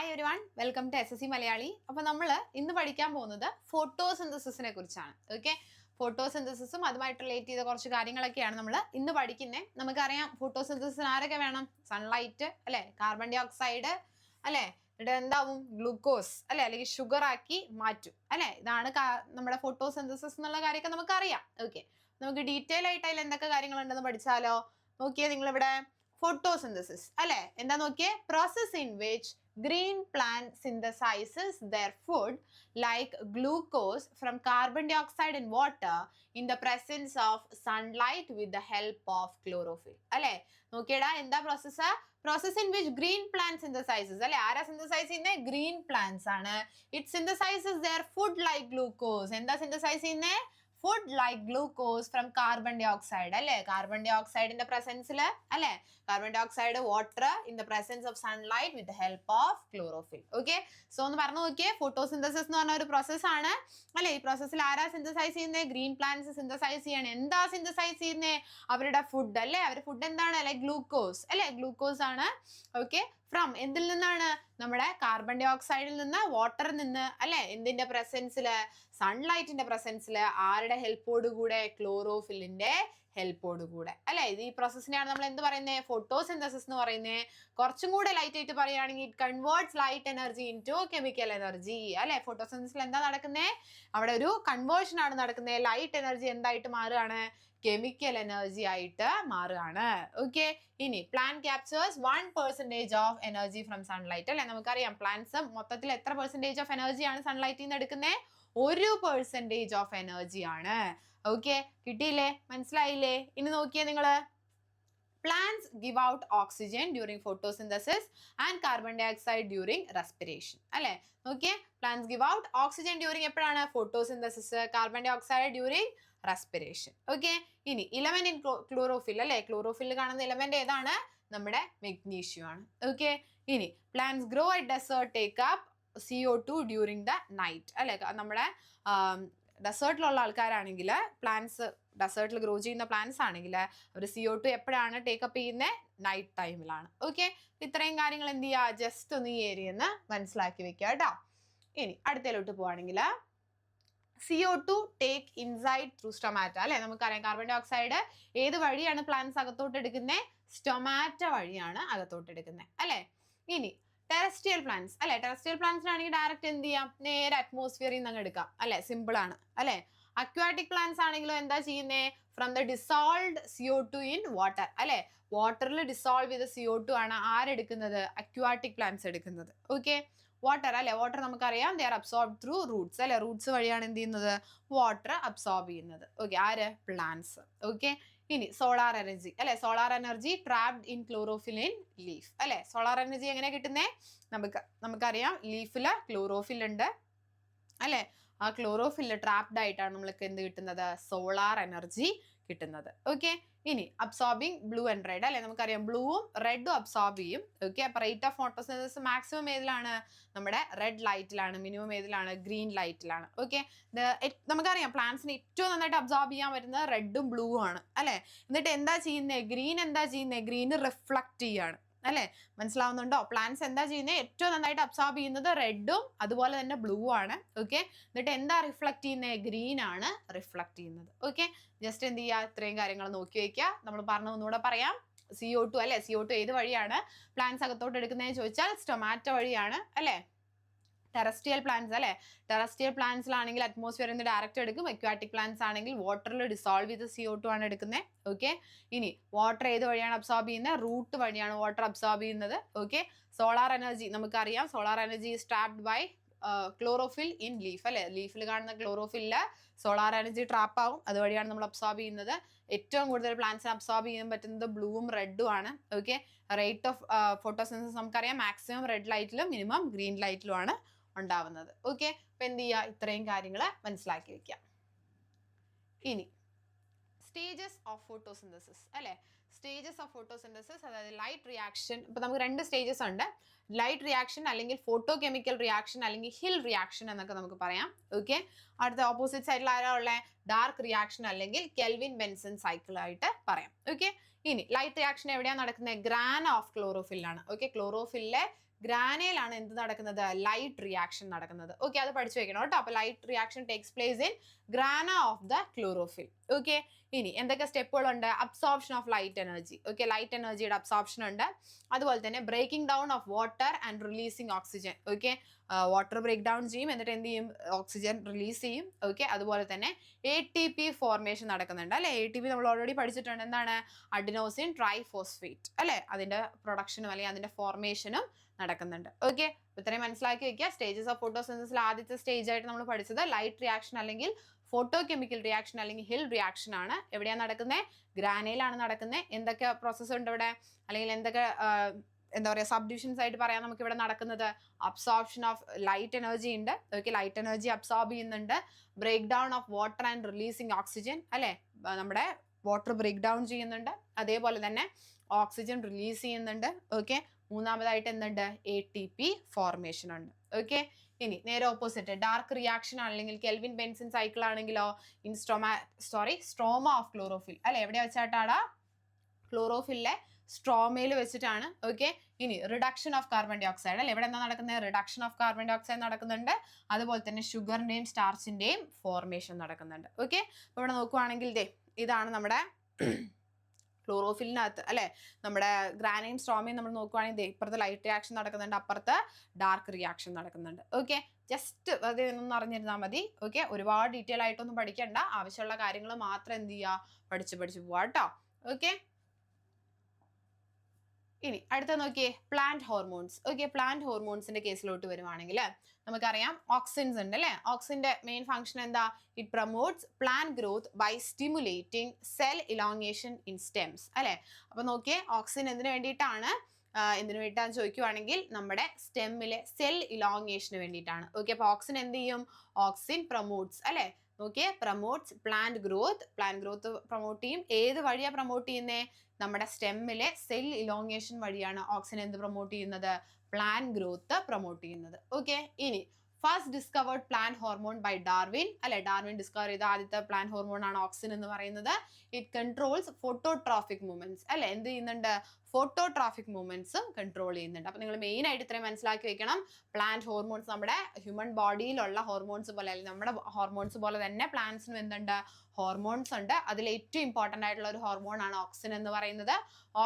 Hi everyone, welcome to SSC Malayali. അപ്പോൾ നമ്മൾ ഇന്ന് പഠിക്കാൻ പോകുന്നത് ഫോട്ടോസിന്തസിസിനെ കുറിച്ചാണ്. ഓക്കെ, ഫോട്ടോസിന്തസിസും അതുമായിട്ട് റിലേറ്റ് ചെയ്ത കുറച്ച് കാര്യങ്ങളൊക്കെയാണ് നമ്മൾ ഇന്ന് പഠിക്കുന്നത്. നമുക്കറിയാം ഫോട്ടോസിന്തസിന് ആരൊക്കെ വേണം? സൺലൈറ്റ് അല്ലേ, കാർബൺ ഡൈ ഓക്സൈഡ് അല്ലേ, എന്നിട്ട് എന്താവും? ഗ്ലൂക്കോസ് അല്ലെ, അല്ലെങ്കിൽ ഷുഗർ ആക്കി മാറ്റും അല്ലെ. ഇതാണ് നമ്മുടെ ഫോട്ടോസിന്തസിസ് എന്നുള്ള കാര്യമൊക്കെ നമുക്കറിയാം. ഓക്കെ, നമുക്ക് ഡീറ്റെയിൽ ആയിട്ട് അതിൽ എന്തൊക്കെ കാര്യങ്ങളുണ്ടെന്ന് പഠിച്ചാലോ. നോക്കിയേ നിങ്ങളിവിടെ ഫോട്ടോസിന്തസിസ് അല്ലെ എന്താ നോക്കിയേ? Process in which green plant synthesizes their food like glucose from carbon dioxide and water in the presence of sunlight with the help of chlorophyll. അല്ലേ, നോക്കിയടാ എന്താ process in which green plant synthesises അല്ലെ. ആരാ synthesise ചെയ്യുന്നത്? Green plants ആണ്. It synthesises their food like glucose. എന്താ synthesise ചെയ്യുന്നത്? Food like glucose from carbon dioxide അല്ലെ. കാർബൺ ഡൈ ഓക്സൈഡിന്റെ പ്രസൻസിൽ അല്ലെ, carbon dioxide, water in the presence of sunlight with help of chlorophyll. Okay, so ഒന്ന് പറഞ്ഞു നോക്കിയേ, ഫോട്ടോസിന്തസിസ് എന്ന് പറഞ്ഞ ഒരു പ്രോസസ് ആണ് അല്ലെ. ഈ പ്രോസസ്സിൽ ആരാ സിന്തസൈസ് ചെയ്യുന്നത്? ഗ്രീൻ പ്ലാന്റ്സ് സിന്തസൈസ് ചെയ്യണം. എന്താ സിന്തസൈസ് ചെയ്യുന്നത്? അവരുടെ ഫുഡ് അല്ലെ. അവരുടെ ഫുഡ് എന്താണ്? അല്ലെ, ഗ്ലൂക്കോസ് അല്ലെ, ഗ്ലൂക്കോസ് ആണ്. ഓക്കെ, ഫ്രം എന്തിൽ നിന്നാണ്? നമ്മുടെ കാർബൺ ഡൈ ഓക്സൈഡിൽ നിന്ന്, വാട്ടറിൽ നിന്ന് അല്ലെ. എന്തിന്റെ പ്രസൻസിൽ? സൺലൈറ്റിന്റെ പ്രസൻസിൽ. ആരുടെ ഹെൽപ്പോട് കൂടെ? ക്ലോറോഫില്ലിന്റെ ഹെൽപ്പോട് കൂടെ അല്ലെ. ഈ പ്രോസസ്സിനെയാണ് നമ്മൾ എന്ത് പറയുന്നത്? ഫോട്ടോസിന്തസിസ് എന്ന് പറയുന്നത്. കുറച്ചും കൂടെ ലൈറ്റ് ആയിട്ട് പറയുകയാണെങ്കിൽ it converts light energy into chemical energy അല്ലെ. ഫോട്ടോസിന്തസിസിൽ എന്താ നടക്കുന്നത്? അവിടെ ഒരു കൺവേർഷൻ ആണ് നടക്കുന്നത്. ലൈറ്റ് എനർജി എന്തായിട്ട് മാറുകയാണ്? കെമിക്കൽ എനർജി ആയിട്ട് മാറുകയാണ്. ഓക്കെ, ഇനി plant captures 1% of energy from sunlight അല്ലെ. നമുക്കറിയാം പ്ലാന്റ്സ് മൊത്തത്തിൽ എത്ര പെർസെൻറ്റേജ് ഓഫ് എനർജിയാണ് സൺലൈറ്റിൽ നിന്ന് എടുക്കുന്നത്? 1% ഓഫ് എനർജി ആണ്. ഓക്കെ, കിട്ടിയില്ലേ? മനസ്സിലായില്ലേ? ഇനി നോക്കിയേ നിങ്ങള്, plants give out oxygen during photosynthesis and carbon dioxide during respiration അല്ലെ. നോക്കിയേ, plants give out oxygen during എപ്പോഴാണ്? photosynthesis, carbon dioxide during respiration. Okay, ഇനി element in chlorophyll അല്ലെ. ക്ലോറോഫിൽ കാണുന്ന എലമെന്റ് ഏതാണ്? നമ്മുടെ മെഗ്നീഷ്യം ആണ്. ഓക്കെ, ഇനി plants grow at desert take up CO2 during the night അല്ലെ. നമ്മുടെ ഡെസേർട്ടിലുള്ള ആൾക്കാരാണെങ്കിൽ, പ്ലാന്റ്സ് ഡെസേർട്ടിൽ ഗ്രോ ചെയ്യുന്ന പ്ലാന്റ്സ് ആണെങ്കിൽ അവർ CO2 എപ്പോഴാണ് ടേക്കപ്പ് ചെയ്യുന്നത്? നൈറ്റ് ടൈമിലാണ്. ഓക്കെ, ഇത്രയും കാര്യങ്ങൾ എന്ത് ചെയ്യുക? ജസ്റ്റ് ഒന്ന് ഈ ഏരിയന്ന് മനസ്സിലാക്കി വെക്കുക കേട്ടോ. ഇനി അടുത്തയിലോട്ട് പോവാണെങ്കിൽ CO2 take inside through stomata അല്ലെ. നമുക്കറിയാം കാർബൺ ഡൈ ഓക്സൈഡ് ഏത് വഴിയാണ് പ്ലാന്റ്സ് അകത്തോട്ട് എടുക്കുന്നത്? സ്റ്റൊമാറ്റ വഴിയാണ് അകത്തോട്ട് എടുക്കുന്നത് അല്ലെ. ഇനി ടെറസ്ട്രിയൽ പ്ലാന്റ്സ് അല്ലെ. ടെറസ്ട്രിയൽ പ്ലാന്റ്സിനാണെങ്കിൽ ഡയറക്റ്റ് എന്ത് ചെയ്യാം? നേരെ അറ്റ്മോസ്ഫിയറിൽ നിന്ന് അങ്ങ് എടുക്കാം അല്ലെ. സിമ്പിൾ ആണ് അല്ലെ. അക്വാറ്റിക് പ്ലാന്റ്സ് ആണെങ്കിലും എന്താ ചെയ്യുന്നത്? From the dissolved CO2 in water അല്ലെ. വാട്ടറിൽ ഡിസോൾവ് ചെയ്ത CO2 ആണ് ആരെടുക്കുന്നത്? അക്വാറ്റിക് പ്ലാന്റ്സ് എടുക്കുന്നത്. ഓക്കെ, വാട്ടർ അല്ലെ. വാട്ടർ നമുക്കറിയാം they are absorb through Roots അല്ലെ. റൂട്ട്സ് വഴിയാണ് എന്ത് ചെയ്യുന്നത്? വാട്ടർ അബ്സോർബ് ചെയ്യുന്നത്. ഓക്കെ, ആര്? പ്ലാന്റ്സ്. ഓക്കെ, ഇനി സോളാർ എനർജി അല്ലെ. Solar energy trapped in chlorophyll in leaf അല്ലെ. സോളാർ എനർജി എങ്ങനെ കിട്ടുന്നേ? നമുക്കറിയാം ലീഫില് ക്ലോറോഫിൽ ഉണ്ട് അല്ലെ. ആ ക്ലോറോഫിൽ ട്രാപ്ഡ് ആയിട്ടാണ് നമ്മൾക്ക് എന്ത് കിട്ടുന്നത്? സോളാർ എനർജി കിട്ടുന്നത്. ഓക്കെ, ഇനി അബ്സോർബിങ് ബ്ലൂ ആൻഡ് റെഡ് അല്ലെ. നമുക്കറിയാം ബ്ലൂവും റെഡും അബ്സോർബ് ചെയ്യും. ഓക്കെ, അപ്പൊ റേറ്റ് ഓഫ് ഫോട്ടോസിന്തസിസ് മാക്സിമം ഏതിലാണ്? നമ്മുടെ റെഡ് ലൈറ്റിലാണ്. മിനിമം ഏതിലാണ്? ഗ്രീൻ ലൈറ്റിലാണ്. ഓക്കെ, നമുക്കറിയാം പ്ലാന്റ്സിന് ഏറ്റവും നന്നായിട്ട് അബ്സോർബ് ചെയ്യാൻ പറ്റുന്നത് റെഡും ബ്ലൂവും ആണ് അല്ലെ. എന്നിട്ട് എന്താ ചെയ്യുന്നത്? ഗ്രീൻ എന്താ ചെയ്യുന്നത്? ഗ്രീന് റിഫ്ലക്ട് ചെയ്യാണ് അല്ലെ. മനസ്സിലാവുന്നുണ്ടോ? പ്ലാന്റ്സ് എന്താ ചെയ്യുന്നത്? ഏറ്റവും നന്നായിട്ട് അബ്സോർബ് ചെയ്യുന്നത് റെഡും അതുപോലെ തന്നെ ബ്ലൂ ആണ്. ഓക്കെ, എന്നിട്ട് എന്താ റിഫ്ലക്ട് ചെയ്യുന്നത്? ഗ്രീൻ ആണ് റിഫ്ലക്ട് ചെയ്യുന്നത്. ഓക്കെ, ജസ്റ്റ് എന്ത് ചെയ്യുക? ഇത്രയും കാര്യങ്ങൾ നോക്കി വയ്ക്കുക. നമ്മൾ പറഞ്ഞ ഒന്നുകൂടെ പറയാം. CO2 അല്ലെ. CO2 ഏത് വഴിയാണ് പ്ലാന്റ്സ് അകത്തോട്ട് എടുക്കുന്നതെന്ന് ചോദിച്ചാൽ സ്റ്റൊമാറ്റോ വഴിയാണ് അല്ലെ. ടെറസ്ട്രിയൽ പ്ലാന്റ്സ് അല്ലെ. ടെറസ്ട്രിയൽ പ്ലാന്റ്സിലാണെങ്കിൽ അറ്റ്മോസ്ഫിയറിൽ നിന്ന് ഡയറക്റ്റ് എടുക്കും. അക്വാറ്റിക് പ്ലാന്റ്സ് ആണെങ്കിൽ വാട്ടറിൽ ഡിസോൾവ് ചെയ്ത് CO2 ആണ് എടുക്കുന്നത്. ഓക്കെ, ഇനി വാട്ടർ ഏത് വഴിയാണ് അബ്സോർബ് ചെയ്യുന്നത്? റൂട്ട് വഴിയാണ് വാട്ടർ അബ്സോർബ് ചെയ്യുന്നത്. ഓക്കെ, സോളാർ എനർജി നമുക്കറിയാം. Solar energy is trapped by chlorophyll in leaf അല്ലെ. ലീഫിൽ കാണുന്ന ക്ലോറോഫില്ല് സോളാർ എനർജി ട്രാപ്പ് ആവും. അതുവഴിയാണ് നമ്മൾ അബ്സോർബ് ചെയ്യുന്നത്. ഏറ്റവും കൂടുതൽ പ്ലാന്റ്സിന് അബ്സോർബ് ചെയ്യാൻ പറ്റുന്നത് ബ്ലൂവും റെഡും ആണ്. ഓക്കെ, റേറ്റ് ഓഫ് ഫോട്ടോസിന്തസിസ് നമുക്കറിയാം മാക്സിമം റെഡ് ലൈറ്റിലും മിനിമം ഗ്രീൻ ലൈറ്റിലും ആണ് ഉണ്ടാവുന്നത്. ഓക്കെ, അപ്പൊ എന്ത് ചെയ്യുക? ഇത്രയും കാര്യങ്ങൾ മനസ്സിലാക്കി വെക്കുക. ഇനി സ്റ്റേജസ് ഓഫ് ഫോട്ടോസിന്തസിസ് അല്ലെ. സ്റ്റേജസ് ഓഫ് ഫോട്ടോസിന്തസിസ് അതായത് ലൈറ്റ് റിയാക്ഷൻ. ഇപ്പൊ നമുക്ക് രണ്ട് സ്റ്റേജസ് ഉണ്ട്. ലൈറ്റ് റിയാക്ഷൻ അല്ലെങ്കിൽ ഫോട്ടോ കെമിക്കൽ റിയാക്ഷൻ അല്ലെങ്കിൽ ഹിൽ റിയാക്ഷൻ എന്നൊക്കെ നമുക്ക് പറയാം. ഓക്കെ, അടുത്ത ഓപ്പോസിറ്റ് സൈഡിൽ ആരാ ഉള്ളത്? ഡാർക്ക് റിയാക്ഷൻ അല്ലെങ്കിൽ കെൽവിൻ ബെൻസൺ സൈക്കിൾ ആയിട്ട് പറയാം. ഓക്കെ, ഇനി ലൈറ്റ് റിയാക്ഷൻ എവിടെയാണ് നടക്കുന്നത്? ഗ്രാന ഓഫ് ക്ലോറോഫില്ലാണ്. ഓക്കെ, ക്ലോറോഫില്ലെ ഗ്രാനയിലാണ് എന്ത് നടക്കുന്നത്? ലൈറ്റ് റിയാക്ഷൻ നടക്കുന്നത്. ഓക്കെ, അത് പഠിച്ചു വെക്കണം കേട്ടോ. അപ്പൊ light reaction takes place in grana of the chlorophyll. Okay, ഇനി എന്തൊക്കെ സ്റ്റെപ്പുകളുണ്ട്? Absorption of light energy. Okay, light എനർജിയുടെ അബ്സോർപ്ഷൻ ഉണ്ട്. അതുപോലെ തന്നെ breaking down of water and releasing oxygen. Okay, water break down ചെയ്യും, എന്നിട്ട് എന്ത് ചെയ്യും? ഓക്സിജൻ റിലീസ് ചെയ്യും. ഓക്കെ, അതുപോലെ തന്നെ ATP ഫോർമേഷൻ നടക്കുന്നുണ്ട് അല്ലെ. ATP നമ്മൾ ഓൾറെഡി പഠിച്ചിട്ടുണ്ട്. എന്താണ്? അഡിനോസിൻ ട്രൈഫോസ്ഫേറ്റ് അല്ലെ. അതിന്റെ പ്രൊഡക്ഷനും അല്ലെങ്കിൽ അതിന്റെ ഫോർമേഷനും നടക്കുന്നുണ്ട്. ഓക്കെ, ഇത്രയും മനസ്സിലാക്കി വെക്കുക. സ്റ്റേജസ് ഓഫ് ഫോട്ടോസിന്തസിൽ ആദ്യത്തെ സ്റ്റേജ് ആയിട്ട് നമ്മൾ പഠിച്ചത് ലൈറ്റ് റിയാക്ഷൻ അല്ലെങ്കിൽ ഫോട്ടോ കെമിക്കൽ റിയാക്ഷൻ അല്ലെങ്കിൽ ഹിൽ റിയാക്ഷൻ ആണ്. എവിടെയാണ് നടക്കുന്നത്? ഗ്രാനയിലാണ് നടക്കുന്നത്. എന്തൊക്കെ പ്രോസസ്സ് ഉണ്ട് ഇവിടെ, അല്ലെങ്കിൽ എന്തൊക്കെ എന്താ പറയുക സബ് ഡിവിഷൻസ് ആയിട്ട് പറയാം നമുക്ക് ഇവിടെ നടക്കുന്നത്? അബ്സോർപ്ഷൻ ഓഫ് ലൈറ്റ് എനർജി ഉണ്ട്. ഓക്കെ, ലൈറ്റ് എനർജി അബ്സോർബ് ചെയ്യുന്നുണ്ട്. Break down of water and releasing oxygen അല്ലെ. നമ്മുടെ വാട്ടർ ബ്രേക്ക് ഡൗൺ ചെയ്യുന്നുണ്ട്, അതേപോലെ തന്നെ ഓക്സിജൻ റിലീസ് ചെയ്യുന്നുണ്ട്. ഓക്കെ, മൂന്നാമതായിട്ട് എന്തുണ്ട്? ATP ഫോർമേഷൻ ഉണ്ട്. ഓക്കെ, ഇനി നേരെ ഓപ്പോസിറ്റ് ഡാർക്ക് റിയാക്ഷൻ അല്ലെങ്കിൽ കെൽവിൻ ബെൻസിൻ സൈക്കിൾ ആണെങ്കിലോ സ്ട്രോമ ഓഫ് ക്ലോറോഫിൽ അല്ലെ. എവിടെ വെച്ചാട്ടാടാ? ക്ലോറോഫിലെ സ്ട്രോമയിൽ വെച്ചിട്ടാണ്. ഓക്കെ, ഇനി reduction of carbon dioxide അല്ലെ. എവിടെ എന്താ നടക്കുന്നത്? Reduction of carbon dioxide നടക്കുന്നുണ്ട്. അതുപോലെ തന്നെ ഷുഗറിന്റെയും സ്റ്റാർച്ചിന്റെയും ഫോർമേഷൻ നടക്കുന്നുണ്ട്. ഓക്കെ, അപ്പൊ ഇവിടെ നോക്കുവാണെങ്കിൽ ഇതാണ് നമ്മുടെ ക്ലോറോഫിലിനകത്ത് അല്ലെ. നമ്മുടെ ഗ്രാനയും സ്ട്രോമയും നമ്മൾ നോക്കുവാണെങ്കിൽ ഇപ്പുറത്ത് ലൈറ്റ് റിയാക്ഷൻ നടക്കുന്നുണ്ട്, അപ്പുറത്ത് ഡാർക്ക് റിയാക്ഷൻ നടക്കുന്നുണ്ട്. ഓക്കെ, ജസ്റ്റ് അത് ഒന്ന് അറിഞ്ഞിരുന്നാൽ മതി. ഓക്കെ, ഒരുപാട് ഡീറ്റെയിൽ ആയിട്ടൊന്നും പഠിക്കണ്ട. ആവശ്യമുള്ള കാര്യങ്ങൾ മാത്രം എന്ത് ചെയ്യുക? പഠിച്ച് പോവാ കേട്ടോ. ഓക്കെ, ഇനി അടുത്ത നോക്കിയേ, പ്ലാന്റ് ഹോർമോൺസ്. ഓക്കെ, പ്ലാന്റ് ഹോർമോൺസിന്റെ കേസിലോട്ട് വരുവാണെങ്കിൽ നമുക്കറിയാം ഓക്സിൻസ് ഉണ്ട് അല്ലെ. ഓക്സിന്റെ മെയിൻ ഫംഗ്ഷൻ എന്താ? It promotes plant growth by stimulating cell elongation in stems അല്ലെ. അപ്പൊ നോക്കിയേ, ഓക്സിൻ എന്തിനു വേണ്ടിയിട്ടാണ്? എന്തിനു വേണ്ടിയിട്ടാന്ന് ചോദിക്കുവാണെങ്കിൽ നമ്മുടെ സ്റ്റെമ്മിലെ സെൽ ഇലോങ്ങേഷന് വേണ്ടിയിട്ടാണ്. ഓക്കെ, അപ്പൊ ഓക്സിൻ എന്ത് ചെയ്യും? ഓക്സിൻ പ്രൊമോട്ട്സ് അല്ലെ. നോക്കിയേ, promotes plant growth. Plant growth promote ചെയ്യും. ഏത് വഴിയാ പ്രൊമോട്ട് ചെയ്യുന്നേ? നമ്മുടെ സ്റ്റെമ്മിലെ സെൽ ഇലോങ്ങേഷൻ വഴിയാണ് ഓക്സിൻ എന്ത് പ്രൊമോട്ട് ചെയ്യുന്നത്? പ്ലാന്റ് ഗ്രോത്ത് പ്രൊമോട്ട് ചെയ്യുന്നത്. ഓക്കെ, ഇനി first discovered plant hormone by Darwin അല്ലെ. ഡാർവിൻ ഡിസ്കവർ ചെയ്ത ആദ്യത്തെ പ്ലാന്റ് ഹോർമോൺ ആണ് ഓക്സിൻ എന്ന് പറയുന്നത്. ഇറ്റ് കൺട്രോൾസ് ഫോട്ടോട്രോഫിക് മൂവ്മെന്റ്സ് അല്ലെ. എന്ത് ചെയ്യുന്നുണ്ട്? ഫോട്ടോട്രോഫിക് മൂവ്മെന്റ്സ് കൺട്രോൾ ചെയ്യുന്നുണ്ട്. അപ്പൊ നിങ്ങൾ മെയിൻ ആയിട്ട് ഇത്രയും മനസ്സിലാക്കി വെക്കണം. പ്ലാന്റ് ഹോർമോൺസ് നമ്മുടെ ഹ്യൂമൻ ബോഡിയിലുള്ള ഹോർമോൺസ് പോലെ അല്ലെങ്കിൽ നമ്മുടെ ഹോർമോൺസ് പോലെ തന്നെ പ്ലാന്റ്സിനും എന്തുണ്ട്? ഹോർമോൺസ് ഉണ്ട്. അതിൽ ഏറ്റവും ഇമ്പോർട്ടന്റ് ആയിട്ടുള്ള ഒരു ഹോർമോൺ ആണ് ഓക്സിൻ എന്ന് പറയുന്നത്.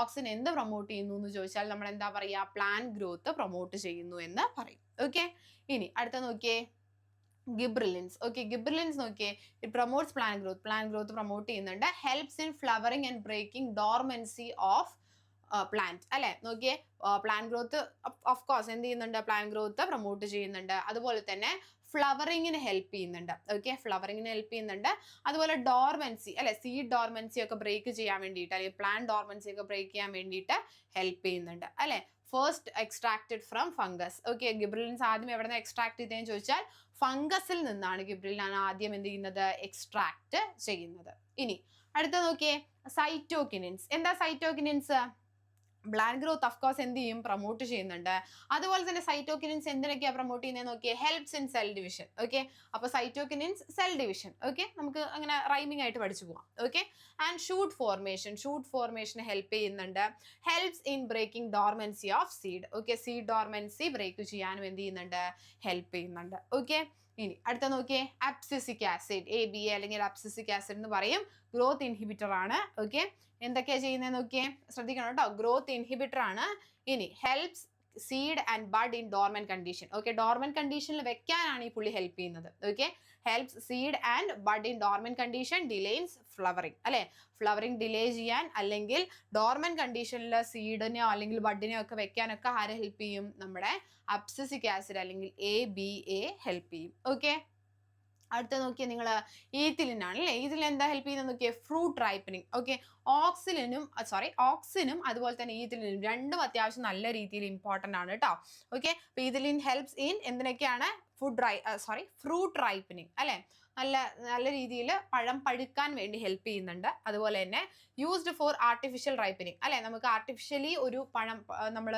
ഓക്സിൻ എന്ത് പ്രൊമോട്ട് ചെയ്യുന്നു എന്ന് ചോദിച്ചാൽ നമ്മൾ എന്താ പറയുക? പ്ലാന്റ് ഗ്രോത്ത് പ്രൊമോട്ട് ചെയ്യുന്നു എന്ന് പറയും. ഓക്കെ, ഇനി അടുത്ത നോക്കിയേ, ഗിബ്രലിൻസ്. ഓക്കെ, ഗിബ്രലിൻസ് നോക്കിയേ, it promotes plant growth. Plant growth promote ചെയ്യുന്നുണ്ട്. Helps in flowering and breaking dormancy of plant അല്ലെ. നോക്കിയേ, പ്ലാന്റ് ഗ്രോത്ത് ഓഫ് കോഴ്സ് എന്ത് ചെയ്യുന്നുണ്ട്? പ്ലാന്റ് ഗ്രോത്ത് പ്രൊമോട്ട് ചെയ്യുന്നുണ്ട്. അതുപോലെ തന്നെ ഫ്ലവറിങ്ങിന് ഹെൽപ്പ് ചെയ്യുന്നുണ്ട്. ഓക്കെ, ഫ്ലവറിങ്ങിന് ഹെൽപ്പ് ചെയ്യുന്നുണ്ട്. അതുപോലെ ഡോർമൻസി അല്ലെ, സീഡ് ഡോർമൻസി ഒക്കെ ബ്രേക്ക് ചെയ്യാൻ വേണ്ടിയിട്ട് അല്ലെങ്കിൽ പ്ലാന്റ് ഡോർമൻസി ഒക്കെ ബ്രേക്ക് ചെയ്യാൻ വേണ്ടിയിട്ട് ഹെൽപ്പ് ചെയ്യുന്നുണ്ട് അല്ലെ. First extracted from fungus. Okay, gibberellins ആദ്യം എവിടെ നിന്ന് എക്സ്ട്രാക്ട് ചെയ്തതെന്ന് ചോദിച്ചാൽ ഫംഗസിൽ നിന്നാണ് ഗിബ്രലിൻ ആദ്യം എന്ത് ചെയ്യുന്നത്? എക്സ്ട്രാക്ട് ചെയ്യുന്നത്. ഇനി അടുത്ത നോക്കിയേ, സൈറ്റോകിനിൻസ്. എന്താ സൈറ്റോകിനിൻസ്? പ്ലാന്റ് ഗ്രോത്ത് ഓഫ് കോഴ്സ് എന്ത് ചെയ്യും? പ്രൊമോട്ട് ചെയ്യുന്നുണ്ട്. അതുപോലെ തന്നെ സൈറ്റോകിനിൻസ് എന്തിനൊക്കെയാ പ്രൊമോട്ട് ചെയ്യുന്നത് നോക്കിയേ? Helps in cell division. Okay, അപ്പൊ സൈറ്റോകിനിൻസ് സെൽ ഡിവിഷൻ. ഓക്കെ, നമുക്ക് അങ്ങനെ റൈമിംഗ് ആയിട്ട് പഠിച്ചു പോവാം. Okay, and shoot formation. Shoot ഫോർമേഷന് ഹെൽപ്പ് ചെയ്യുന്നുണ്ട്. Helps in breaking dormancy of seed. Okay, seed dormancy break ചെയ്യാനും എന്ത് ചെയ്യുന്നുണ്ട്? ഹെൽപ്പ് ചെയ്യുന്നുണ്ട്. ഓക്കെ, ഇനി അടുത്ത നോക്കിയേ, അബ്സിസിക് ആസിഡ്. ABA അല്ലെങ്കിൽ അബ്സിസിക് ആസിഡ് എന്ന് പറയും. ഗ്രോത്ത് ഇൻഹിബിറ്റർ ആണ്. ഓക്കെ, എന്തൊക്കെയാ ചെയ്യുന്നത് നോക്കിയേ? ശ്രദ്ധിക്കണം കേട്ടോ, ഗ്രോത്ത് ഇൻഹിബിറ്റർ ആണ്. ഇനി helps seed and bud in dormant condition. Okay, dormant കണ്ടീഷനിൽ വെക്കാനാണ് ഈ പുള്ളി ഹെൽപ്പ് ചെയ്യുന്നത്. Okay, helps seed and bud in dormant condition, delays flowering അല്ലെ. ഫ്ലവറിംഗ് ഡിലേ ചെയ്യാൻ അല്ലെങ്കിൽ ഡോർമൻ കണ്ടീഷനിൽ സീഡിനെയോ അല്ലെങ്കിൽ ബഡിനെയോ ഒക്കെ വെക്കാനൊക്കെ ആരെ ഹെൽപ്പ് ചെയ്യും? നമ്മുടെ അബ്സിസിക് ആസിഡ് അല്ലെങ്കിൽ ABA ഹെൽപ്പ് ചെയ്യും. ഓക്കെ, അടുത്ത നോക്കിയാൽ നിങ്ങൾ ഈത്തിലിൻ ആണ് അല്ലേ. ഈത്തിലിൻ എന്താ ഹെൽപ്പ് ചെയ്യുന്നത് നോക്കിയേ? Fruit ripening. ഓക്കെ, ഓക്സിനും അതുപോലെ തന്നെ ഈത്തിലിനും രണ്ടും അത്യാവശ്യം നല്ല രീതിയിൽ ഇമ്പോർട്ടൻ്റ് ആണ് കേട്ടോ. ഓക്കെ, അപ്പൊ ഈത്തിലിൻ ഹെൽപ്സ് ഇൻ എന്തിനൊക്കെയാണ്? ഫ്രൂട്ട് റൈപ്പനിങ് അല്ലെ. നല്ല രീതിയിൽ പഴം പഴുക്കാൻ വേണ്ടി ഹെൽപ്പ് ചെയ്യുന്നുണ്ട്. അതുപോലെ തന്നെ യൂസ്ഡ് ഫോർ ആർട്ടിഫിഷ്യൽ റൈപ്പനിങ് അല്ലെ. നമുക്ക് ആർട്ടിഫിഷ്യലി ഒരു പഴം നമ്മൾ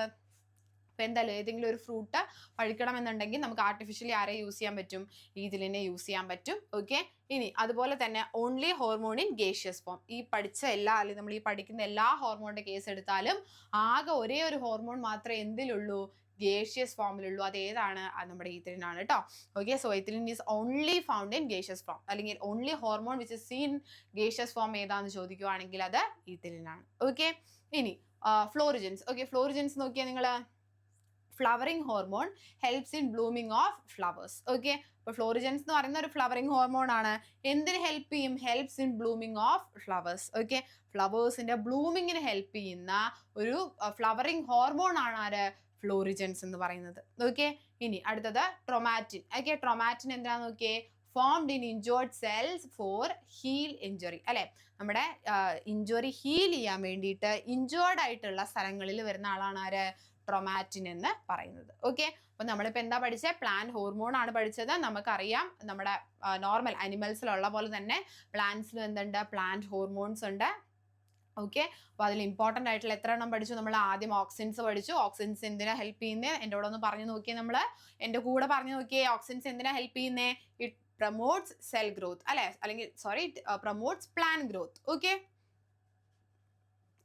ഇപ്പം എന്തായാലും ഏതെങ്കിലും ഒരു ഫ്രൂട്ട് പഴുക്കണം എന്നുണ്ടെങ്കിൽ നമുക്ക് ആർട്ടിഫിഷ്യലി ആരെ യൂസ് ചെയ്യാൻ പറ്റും? ഈതിലിനെ യൂസ് ചെയ്യാൻ പറ്റും. ഓക്കെ, ഇനി അതുപോലെ തന്നെ only hormone in gaseous form. ഈ പഠിച്ച എല്ലാ അല്ലെങ്കിൽ നമ്മൾ ഈ പഠിക്കുന്ന എല്ലാ ഹോർമോണിന്റെ കേസ് എടുത്താലും ആകെ ഒരേ ഒരു ഹോർമോൺ മാത്രമേ എന്തിലുള്ളൂ? ഗേഷ്യസ് ഫോമിലുള്ളൂ. അത് ഏതാണ്? അത് നമ്മുടെ ഈത്തലിൻ ആണ് കേട്ടോ. Okay, so ethylene is only found in gaseous form, അല്ലെങ്കിൽ only hormone which is seen gaseous form ഏതാന്ന് ചോദിക്കുവാണെങ്കിൽ അത് ഈത്തലിൻ ആണ്. ഓക്കെ, ഇനി ഫ്ലോറിജൻസ്. ഓക്കെ, ഫ്ലോറിജൻസ് നോക്കിയാൽ നിങ്ങൾ, flowering hormone helps in blooming of flowers. Okay, അപ്പോൾ ഫ്ലോറിജൻസ് എന്ന് പറയുന്ന ഒരു ഫ്ലവറിംഗ് ഹോർമോൺ ആണ്. എന്തിന് ഹെൽപ്പ് ചെയ്യും? Helps in blooming of flowers. Okay, ഫ്ലവേഴ്സിന്റെ ബ്ലൂമിങ്ങിന് ഹെൽപ്പ് ചെയ്യുന്ന ഒരു ഫ്ലവറിംഗ് ഹോർമോൺ ആണ് ആര്? ഫ്ലോറിജൻസ് എന്ന് പറയുന്നത്. ഓക്കെ, ഇനി അടുത്തത് ട്രോമാറ്റിൻ. ഓക്കെ, ട്രോമാറ്റിൻ എന്താണെന്ന് നോക്കിയേ, formed in injured cells for heal injury. അല്ലെ, നമ്മുടെ ഇഞ്ചുറി ഹീൽ ചെയ്യാൻ വേണ്ടിയിട്ട് ഇഞ്ചേർഡ് ആയിട്ടുള്ള സ്ഥലങ്ങളിൽ വരുന്ന ആളാണ് ആര്? ട്രോമാറ്റിൻ എന്ന് പറയുന്നത്. ഓക്കെ, അപ്പൊ നമ്മളിപ്പോ എന്താ പഠിച്ചത്? പ്ലാന്റ് ഹോർമോൺ ആണ് പഠിച്ചത്. നമുക്കറിയാം നമ്മുടെ നോർമൽ അനിമൽസിലുള്ള പോലെ തന്നെ പ്ലാന്റ്സിലും എന്തുണ്ട്? പ്ലാന്റ് ഹോർമോൺസ് ഉണ്ട്. ഓക്കെ, അപ്പൊ അതിൽ ഇമ്പോർട്ടന്റ് ആയിട്ടുള്ള എത്ര എണ്ണം പഠിച്ചു? നമ്മൾ ആദ്യം ഓക്സിൻസ് പഠിച്ചു. ഓക്സിൻസ് എന്തിനാ ഹെൽപ്പ് ചെയ്യുന്നത്? എൻ്റെ കൂടെ ഒന്ന് പറഞ്ഞു നോക്കിയേ, എൻ്റെ കൂടെ പറഞ്ഞു നോക്കിയേ, ഓക്സിൻസ് എന്തിനാ ഹെൽപ്പ് ചെയ്യുന്നേ? ഇറ്റ് പ്രൊമോട്ട്സ് സെൽ ഗ്രോത്ത്, അല്ലെ, അല്ലെങ്കിൽ sorry, promotes plant growth. Okay,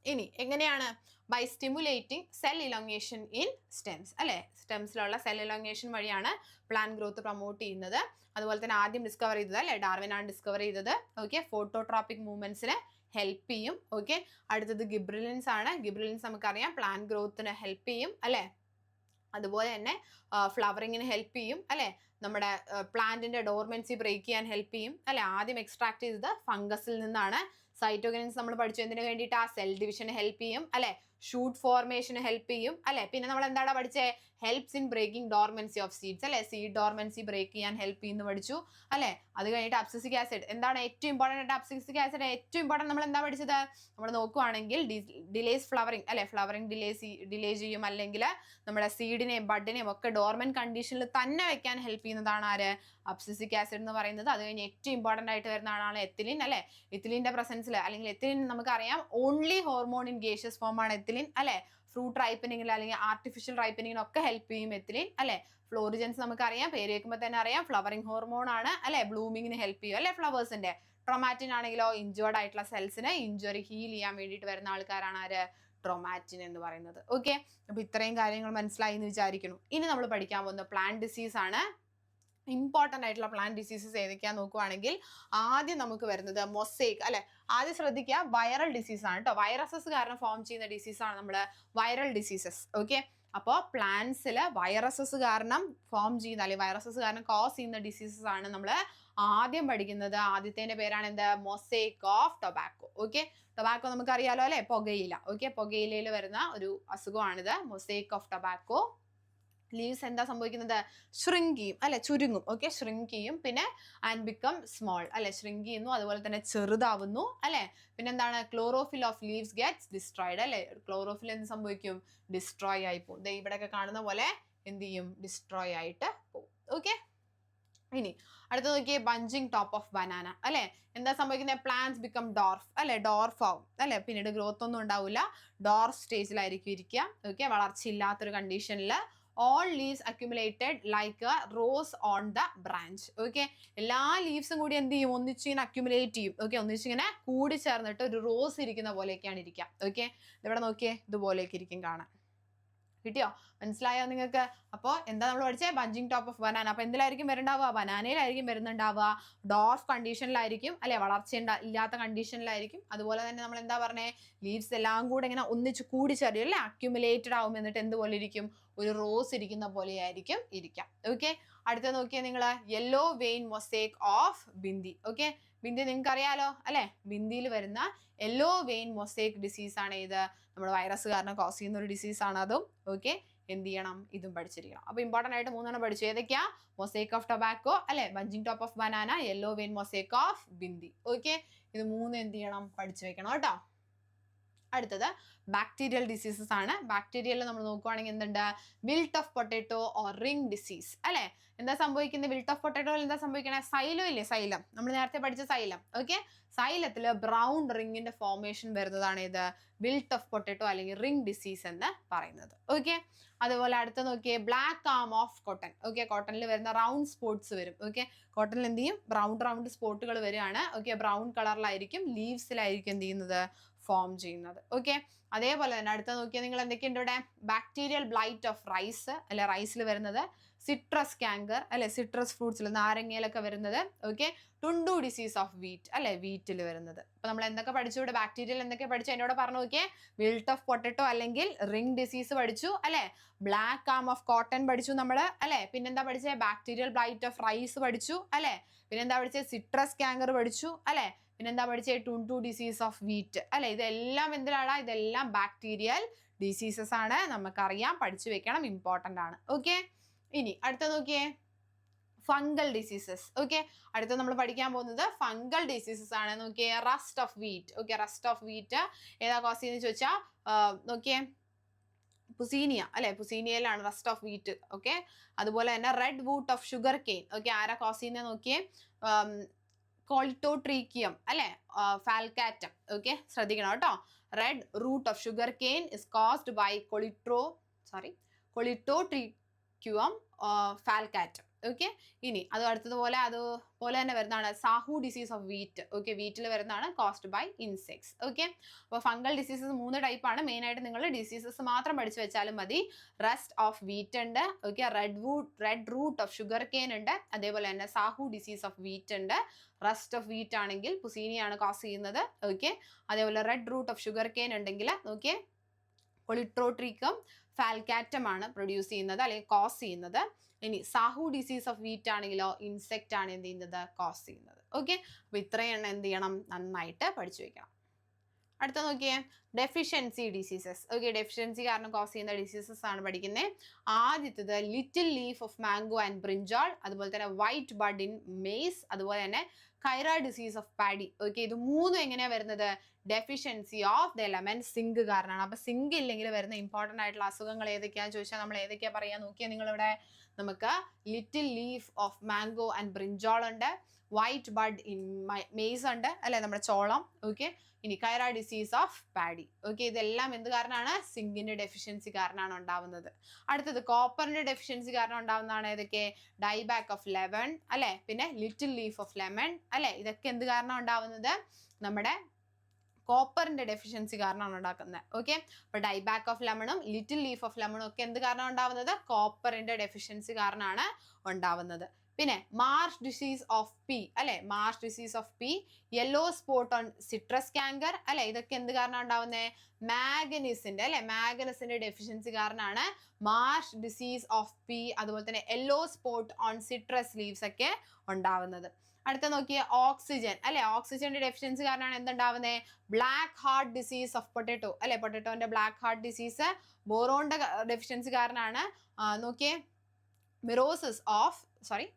ഇനി എങ്ങനെയാണ്? By stimulating cell elongation in stems. അല്ലെ, സ്റ്റെംസിലുള്ള സെൽ ഇലോങ്ങേഷൻ വഴിയാണ് പ്ലാന്റ് ഗ്രോത്ത് പ്രൊമോട്ട് ചെയ്യുന്നത്. അതുപോലെ തന്നെ ആദ്യം ഡിസ്കവർ ചെയ്തത്, അല്ലെ, ഡാർവിൻ ആണ് ഡിസ്കവർ ചെയ്തത്. ഓക്കെ, ഫോട്ടോട്രോപിക് മൂവ്മെന്റ്സിന് ഹെൽപ്പ് ചെയ്യും. ഓക്കെ, അടുത്തത് ഗിബ്രലിൻസ് ആണ്. ഗിബ്രലിൻസ് നമുക്കറിയാം പ്ലാന്റ് ഗ്രോത്തിന് ഹെൽപ്പ് ചെയ്യും, അല്ലെ, അതുപോലെ തന്നെ ഫ്ലവറിങ്ങിന് ഹെൽപ്പ് ചെയ്യും, അല്ലെ, നമ്മുടെ പ്ലാന്റിന്റെ ഡോർമെൻസി ബ്രേക്ക് ചെയ്യാൻ ഹെൽപ്പ് ചെയ്യും, അല്ലെ. ആദ്യം എക്സ്ട്രാക്ട് ചെയ്തത് ഫംഗസിൽ നിന്നാണ്. സൈറ്റോകിൻസ് നമ്മൾ പഠിച്ചു എന്തിനു വേണ്ടിയിട്ട്? ആ സെൽ ഡിവിഷന് ഹെൽപ്പ് ചെയ്യും, അല്ലെ, ഷൂട്ട് ഫോർമേഷന് ഹെൽപ്പ് ചെയ്യും, അല്ലെ. പിന്നെ നമ്മൾ എന്താണ് പഠിച്ചേ? Helps in breaking dormancy of seeds, അല്ലെ, സീഡ് ഡോർമെൻസി ബ്രേക്ക് ചെയ്യാൻ ഹെൽപ്പ് ചെയ്യുന്നു പഠിച്ചു, അല്ലെ. അത് കഴിഞ്ഞിട്ട് അബ്സിസിക് ആസിഡ് എന്താണ് ഏറ്റവും ഇമ്പോർട്ടൻ്റ് ആയിട്ട്? അബ്സിസിക് ആസിഡ് ഏറ്റവും ഇമ്പോർട്ടൻ്റ്. നമ്മൾ എന്താ പഠിച്ചത്? നമ്മൾ നോക്കുവാണെങ്കിൽ ഡിലേസ് ഫ്ലവറിംഗ്, അല്ലെ, ഫ്ലവറിംഗ് ഡിലേ ചെയ്യും, അല്ലെങ്കിൽ നമ്മുടെ സീഡിനെയും ബഡിനെയും ഒക്കെ ഡോർമെന്റ് കണ്ടീഷനിൽ തന്നെ വെക്കാൻ ഹെൽപ്പ് ചെയ്യുന്നതാണ് ആര്? അബ്സിസിക് ആസിഡ് എന്ന് പറയുന്നത്. അത് കഴിഞ്ഞ് ഏറ്റവും ഇമ്പോർട്ടൻ്റ് ആയിട്ട് വരുന്ന ആളാണ് എത്തിലിൻ, അല്ലെ. എത്തിലിന്റെ പ്രസൻസിൽ, അല്ലെങ്കിൽ എത്തിലിൻ നമുക്കറിയാം only hormone in gaseous form ആണ് എത്തിലിൻ, അല്ലെ. ഫ്രൂട്ട് റൈപ്പനിങ്ങിൽ അല്ലെങ്കിൽ ആർട്ടിഫിഷ്യൽ റൈപ്പനിങ്ങിനൊക്കെ ഹെൽപ്പ് ചെയ്യും എത്തിലിൻ, അല്ലെ. ഫ്ലോറിജൻസ് നമുക്കറിയാം, പേര് കേൾക്കുമ്പോൾ തന്നെ അറിയാം ഫ്ലവറിംഗ് ഹോർമോൺ ആണ്, അല്ലെ, ബ്ലൂമിങ്ങിന് ഹെൽപ്പ് ചെയ്യും, അല്ലെ, ഫ്ലവേഴ്സിന്റെ. ട്രോമാറ്റിൻ ആണെങ്കിലോ ഇഞ്ചേർഡ് ആയിട്ടുള്ള സെൽസിന് ഇഞ്ചുറി ഹീൽ ചെയ്യാൻ വേണ്ടിയിട്ട് വരുന്ന ആൾക്കാരാണ് ആര്? ട്രോമാറ്റിൻ എന്ന് പറയുന്നത്. ഓക്കെ, അപ്പൊ ഇത്രയും കാര്യങ്ങൾ മനസ്സിലായി എന്ന് വിചാരിക്കുന്നു. ഇനി നമ്മൾ പഠിക്കാൻ പോകുന്ന പ്ലാന്റ് ഡിസീസ് ആണ്. ഇമ്പോർട്ടൻ്റ് ആയിട്ടുള്ള പ്ലാന്റ് ഡിസീസസ് ഏതൊക്കെയാന്ന് നോക്കുവാണെങ്കിൽ ആദ്യം നമുക്ക് വരുന്നത് മൊസൈക്ക്, അല്ലെ. ആദ്യം ശ്രദ്ധിക്കുക, വൈറൽ ഡിസീസ് ആണ് കേട്ടോ. വൈറസസ് കാരണം ഫോം ചെയ്യുന്ന ഡിസീസ് ആണ് നമ്മുടെ വൈറൽ ഡിസീസസ്. ഓക്കെ, അപ്പോൾ പ്ലാന്റ്സിൽ വൈറസസ് കാരണം ഫോം ചെയ്യുന്ന, അല്ലെങ്കിൽ വൈറസസ് കാരണം കോസ് ചെയ്യുന്ന ഡിസീസസ് ആണ് നമ്മൾ ആദ്യം പഠിക്കുന്നത്. ആദ്യത്തേന്റെ പേരാണ് എന്ത്? Mosaic of tobacco. Okay, tobacco നമുക്കറിയാലോ, അല്ലെ, പുകയില. ഓക്കെ, പുകയിലയിൽ വരുന്ന ഒരു അസുഖമാണിത്, മൊസൈക്ക് ഓഫ് ടൊബാക്കോ. ലീവ്സ് എന്താ സംഭവിക്കുന്നത്? ഷ്രിങ്ക് ചെയ്യും, അല്ലെ, ചുരുങ്ങും. ഓക്കെ, ഷ്രിങ്ക് ചെയ്യും. പിന്നെ ആൻഡ് ബിക്കം സ്മോൾ, അല്ലെ, ഷ്രിങ്ക് ചെയ്യുന്നു, അതുപോലെ തന്നെ ചെറുതാവുന്നു, അല്ലെ. പിന്നെ എന്താണ്? Chlorophyll of leaves gets destroyed, അല്ലെ. ക്ലോറോഫിൽ എന്ത് സംഭവിക്കും? ഡിസ്ട്രോയ് ആയി പോകും. ഇവിടെയൊക്കെ കാണുന്ന പോലെ എന്ത് ചെയ്യും? ഡിസ്ട്രോയ് ആയിട്ട് പോകും. ഓക്കെ, ഇനി അടുത്ത നോക്കിയേ, ബഞ്ചിങ് ടോപ്പ് ഓഫ് ബനാന, അല്ലെ. എന്താ സംഭവിക്കുന്നത്? പ്ലാന്റ്സ് ബിക്കം ഡോർഫ്, അല്ലെ, ഡോർഫ് ആവും, അല്ലെ. പിന്നീട് ഗ്രോത്ത് ഒന്നും ഉണ്ടാവില്ല, ഡോർഫ് സ്റ്റേജിലായിരിക്കും ഇരിക്കുക. ഓക്കെ, വളർച്ചയില്ലാത്തൊരു കണ്ടീഷനിൽ all leaves accumulated like a rose on the branch. Okay, എല്ലാ ലീവ്സും കൂടി എന്ത് ചെയ്യും? ഒന്നിച്ചിങ്ങനെ അക്യുമുലേറ്റ് ചെയ്യും. ഓക്കെ, ഒന്നിച്ചിങ്ങനെ കൂടി ചേർന്നിട്ട് ഒരു റോസ് ഇരിക്കുന്ന പോലെയൊക്കെയാണ് ഇരിക്കുക. ഓക്കെ, ഇവിടെ നോക്കിയേ, ഇതുപോലെയൊക്കെ ഇരിക്കും കാണാൻ. കിട്ടിയോ? മനസ്സിലായോ നിങ്ങൾക്ക്? അപ്പോൾ എന്താ നമ്മൾ പഠിച്ചേ? Bunching top of banana. അപ്പോൾ എന്തിലായിരിക്കും വരുന്നുണ്ടാവുക? ബനാനയിലായിരിക്കും വരുന്നുണ്ടാവുക. ഡോർഫ് കണ്ടീഷനിലായിരിക്കും, അല്ലെ, വളർച്ച ഇല്ലാത്ത കണ്ടീഷനിലായിരിക്കും. അതുപോലെ തന്നെ നമ്മൾ എന്താ പറഞ്ഞേ? ലീവ്സ് എല്ലാം കൂടെ ഇങ്ങനെ ഒന്നിച്ച് കൂടി ചേരും, അല്ലെ, അക്യുമുലേറ്റഡ് ആവും. എന്നിട്ട് എന്തുപോലെ ഇരിക്കും? ഒരു റോസ് ഇരിക്കുന്ന പോലെയായിരിക്കും ഇരിക്കാം. ഓക്കെ, അടുത്ത നോക്കിയാൽ നിങ്ങൾ yellow vein mosaic of bhindi. Okay, bhindi നിങ്ങൾക്ക് അറിയാലോ, അല്ലെ. ബിന്ദിയിൽ വരുന്ന യെല്ലോ വെയിൻ മൊസൈക്ക് ഡിസീസ് ആണ് ഇത്. നമ്മുടെ വൈറസ് കാരണം കോസ് ചെയ്യുന്ന ഒരു ഡിസീസ് ആണ് അതും. ഓക്കെ, എന്ത് ചെയ്യണം? ഇതും പഠിച്ചിരിക്കണം. അപ്പൊ ഇമ്പോർട്ടൻ്റ് ആയിട്ട് മൂന്നെണ്ണം പഠിച്ചു. ഏതൊക്കെയാ? മൊസൈക്ക് ഓഫ് ടൊബാക്കോ, അല്ലെ, bunching top of banana, yellow vein mosaic of bhindi. Okay, ഇത് മൂന്ന് എന്ത് ചെയ്യണം? പഠിച്ചു വെക്കണം കേട്ടോ. അടുത്തത് ബാക്ടീരിയൽ ഡിസീസസ് ആണ്. ബാക്ടീരിയയിൽ നമ്മൾ നോക്കുവാണെങ്കിൽ എന്തുണ്ട്? Wilt of potato or ring disease, അല്ലെ. എന്താ സംഭവിക്കുന്നത്? വിൽട്ട് ഓഫ് പൊട്ടാറ്റോയിൽ എന്താ സംഭവിക്കണേ? സൈലം ഇല്ലേ, സൈലം, നമ്മൾ നേരത്തെ പഠിച്ച സൈലം. ഓക്കെ, സൈലത്തിൽ ബ്രൗൺ റിങ്ങിന്റെ ഫോർമേഷൻ വരുന്നതാണ് ഇത് വിൽട്ട് ഓഫ് പൊട്ടാറ്റോ അല്ലെങ്കിൽ റിംഗ് ഡിസീസ് എന്ന് പറയുന്നത്. ഓക്കെ, അതുപോലെ അടുത്ത നോക്കിയേ, black arm of cotton. Okay, കോട്ടണിൽ വരുന്ന റൗണ്ട് സ്പോട്ട്സ് വരും. ഓക്കെ, കോട്ടണിൽ എന്ത് ചെയ്യും? റൗണ്ട് സ്പോട്ടുകൾ വരികയാണ്. ഓക്കെ, ബ്രൗൺ കളറിലായിരിക്കും, ലീവ്സിലായിരിക്കും എന്ത് ചെയ്യുന്നത്? ഫോം ചെയ്യുന്നത്. ഓക്കെ, അതേപോലെ തന്നെ അടുത്ത നോക്കിയാൽ നിങ്ങൾ എന്തൊക്കെയുണ്ട് ഇവിടെ? ബാക്ടീരിയൽ ബ്ലൈറ്റ് ഓഫ് റൈസ് അല്ലെ, റൈസിൽ വരുന്നത്. സിട്രസ് കാങ്കർ അല്ലെ, സിട്രസ് ഫ്രൂട്ട്സിൽ നാരങ്ങയിലൊക്കെ വരുന്നത്. Okay, Tundu disease of wheat അല്ലെ, വീറ്റിൽ വരുന്നത്. അപ്പൊ നമ്മൾ എന്തൊക്കെ പഠിച്ചു ഇവിടെ? ബാക്ടീരിയൽ എന്തൊക്കെ പഠിച്ചു എന്നോട് പറഞ്ഞു നോക്കിയേ. വിൽട്ട് ഓഫ് പൊട്ടറ്റോ അല്ലെങ്കിൽ റിംഗ് ഡിസീസ് പഠിച്ചു അല്ലെ, ബ്ലാക്ക് ആം ഓഫ് കോട്ടൺ പഠിച്ചു നമ്മൾ അല്ലെ, പിന്നെന്താ പഠിച്ചേ? ബാക്ടീരിയൽ ബ്ലൈറ്റ് ഓഫ് റൈസ് പഠിച്ചു അല്ലെ, പിന്നെന്താ പഠിച്ചേ? സിട്രസ് കാങ്കർ പഠിച്ചു അല്ലെ, പിന്നെന്താ പഠിച്ചേ? ടുണ്ടു ഡിസീസ് ഓഫ് വീറ്റ് അല്ലെ. ഇതെല്ലാം എന്തിനാണ്? ഇതെല്ലാം ബാക്ടീരിയൽ ഡിസീസസ് ആണ്, നമുക്കറിയാം, പഠിച്ചു വെക്കണം, ഇമ്പോർട്ടന്റ് ആണ്. ഓക്കെ, ഇനി അടുത്ത നോക്കിയേ, ഫംഗൽ ഡിസീസസ്. ഓക്കെ, അടുത്ത നമ്മൾ പഠിക്കാൻ പോകുന്നത് ഫംഗൽ ഡിസീസസ് ആണ്. നോക്കിയേ, rust of wheat. Okay, rust of wheat ഏതാ കോസ് ചെയ്യുന്നത് ചോദിച്ചാൽ നോക്കിയേ, പുസീനിയ അല്ലെ, പുസീനിയയിലാണ് റസ്റ്റ് ഓഫ് വീറ്റ്. ഓക്കെ, അതുപോലെ തന്നെ red rot of sugar cane. Okay, ആരാ കോസ് ചെയ്യുന്നത് നോക്കിയേ? കോളിറ്റോട്രീക്കിയം അല്ലെ, ഫാൽക്കാറ്റം. ഓക്കെ, ശ്രദ്ധിക്കണം കേട്ടോ. Red root of sugar cane is caused by Colletotrichum falcatum. Okay, ഇനി അത് അതുപോലെ തന്നെ വരുന്നതാണ് സാഹു ഡിസീസ് ഓഫ് വീറ്റ്. ഓക്കെ, വീറ്റിൽ വരുന്നതാണ് കോസ്ഡ് ബൈ ഇൻസെക്ട്സ്. ഓക്കെ, അപ്പോൾ ഫംഗൽ ഡിസീസസ് 3 ടൈപ്പാണ്. മെയിൻ ആയിട്ട് നിങ്ങൾ ഡിസീസസ് മാത്രം പഠിച്ചു വെച്ചാലും മതി. റസ്റ്റ് ഓഫ് വീറ്റ് ഉണ്ട്. Okay, red root of sugar cane ഉണ്ട്. അതേപോലെ തന്നെ സാഹു ഡിസീസ് ഓഫ് വീറ്റ് ഉണ്ട്. റസ്റ്റ് ഓഫ് വീറ്റ് ആണെങ്കിൽ പുസീനിയാണ് കോസ് ചെയ്യുന്നത്. ഓക്കെ, അതേപോലെ red root of sugar cane ഉണ്ടെങ്കിൽ നോക്കിയേ, കൊളിട്രോട്രീക്കം ഫാൽക്കാറ്റം ആണ് പ്രൊഡ്യൂസ് ചെയ്യുന്നത് അല്ലെങ്കിൽ കോസ് ചെയ്യുന്നത്. ഇനി സാഹു ഡിസീസ് ഓഫ് വീറ്റ് ആണെങ്കിലോ ഇൻസെക്റ്റ് ആണ് എന്ത് ചെയ്യുന്നത്? കോസ് ചെയ്യുന്നത്. ഓക്കെ, അപ്പൊ ഇത്രയും എന്ത് ചെയ്യണം? നന്നായിട്ട് പഠിച്ചു വെക്കണം. അടുത്ത നോക്കിയേ, ഡെഫിഷ്യൻസി ഡിസീസസ്. ഓക്കെ, ഡെഫിഷ്യൻസി കാരണം കോസ് ചെയ്യുന്ന ഡിസീസസ് ആണ് പഠിക്കുന്നത്. ആദ്യത്തേത് little leaf of mango and brinjal, അതുപോലെ തന്നെ വൈറ്റ് ബഡ് ഇൻ മെയ്സ്, അതുപോലെ തന്നെ khaira disease of paddy. Okay, ഇത് 3 എങ്ങനെയാ വരുന്നത്? Deficiency of the element zinc കാരണമാണ്. അപ്പൊ സിങ്ക് ഇല്ലെങ്കിൽ വരുന്ന ഇമ്പോർട്ടന്റ് ആയിട്ടുള്ള അസുഖങ്ങൾ ഏതൊക്കെയാന്ന് ചോദിച്ചാൽ നമ്മൾ ഏതൊക്കെയാ പറയാ നോക്കിയാൽ നിങ്ങളിവിടെ? നമുക്ക് little leaf of mango and brinjal ഉണ്ട്, വൈറ്റ് ബഡ് ഇൻ മെയ്സ് ഉണ്ട് അല്ലെ, നമ്മുടെ ചോളം. ഓക്കെ, ഇനി കൈറ ഡിസീസ് ഓഫ് പാഡി. ഓക്കെ, ഇതെല്ലാം എന്ത് കാരണമാണ്? സിങ്കിന്റെ ഡെഫിഷ്യൻസി കാരണമാണ് ഉണ്ടാവുന്നത്. അടുത്തത് കോപ്പറിന്റെ ഡെഫിഷ്യൻസി കാരണം ഉണ്ടാവുന്നതാണ് ഏതൊക്കെ? ഡൈബാക്ക് ഓഫ് ലെമൺ അല്ലെ, പിന്നെ ലിറ്റിൽ ലീഫ് ഓഫ് ലെമൺ അല്ലെ. ഇതൊക്കെ എന്ത് കാരണം ഉണ്ടാവുന്നത്? നമ്മുടെ കോപ്പറിന്റെ ഡെഫിഷ്യൻസി കാരണമാണ് ഉണ്ടാക്കുന്നത്. ഓക്കെ, അപ്പൊ ഡൈബാക്ക് ഓഫ് ലെമണും ലിറ്റിൽ ലീഫ് ഓഫ് ലെമണും ഒക്കെ എന്ത് കാരണം ഉണ്ടാവുന്നത്? കോപ്പറിന്റെ ഡെഫിഷ്യൻസി കാരണമാണ് ഉണ്ടാവുന്നത്. പിന്നെ മാർഷ് ഡിസീസ് ഓഫ് പി അല്ലെ, marsh disease of pea, yellow spot on citrus canker അല്ലെ. ഇതൊക്കെ എന്ത് കാരണം ഉണ്ടാവുന്നത്? മാഗ്നീസിന്റെ അല്ലെ, മാഗ്നസിന്റെ ഡെഫിഷ്യൻസി കാരണമാണ് മാർഷ് ഡിസീസ് ഓഫ് പി, അതുപോലെ തന്നെ yellow spot on citrus leaves ഒക്കെ ഉണ്ടാവുന്നത്. അടുത്ത നോക്കിയേ, ഓക്സിജൻ അല്ലെ, ഓക്സിജന്റെ ഡെഫിഷ്യൻസി കാരണമാണ് എന്തുണ്ടാവുന്നത്? Black heart disease of potato അല്ലെ, പൊട്ടറ്റോന്റെ ബ്ലാക്ക് ഹാർട്ട് ഡിസീസ്. ബോറോണിന്റെ ഡെഫിഷ്യൻസി കാരണമാണ് നോക്കിയേ,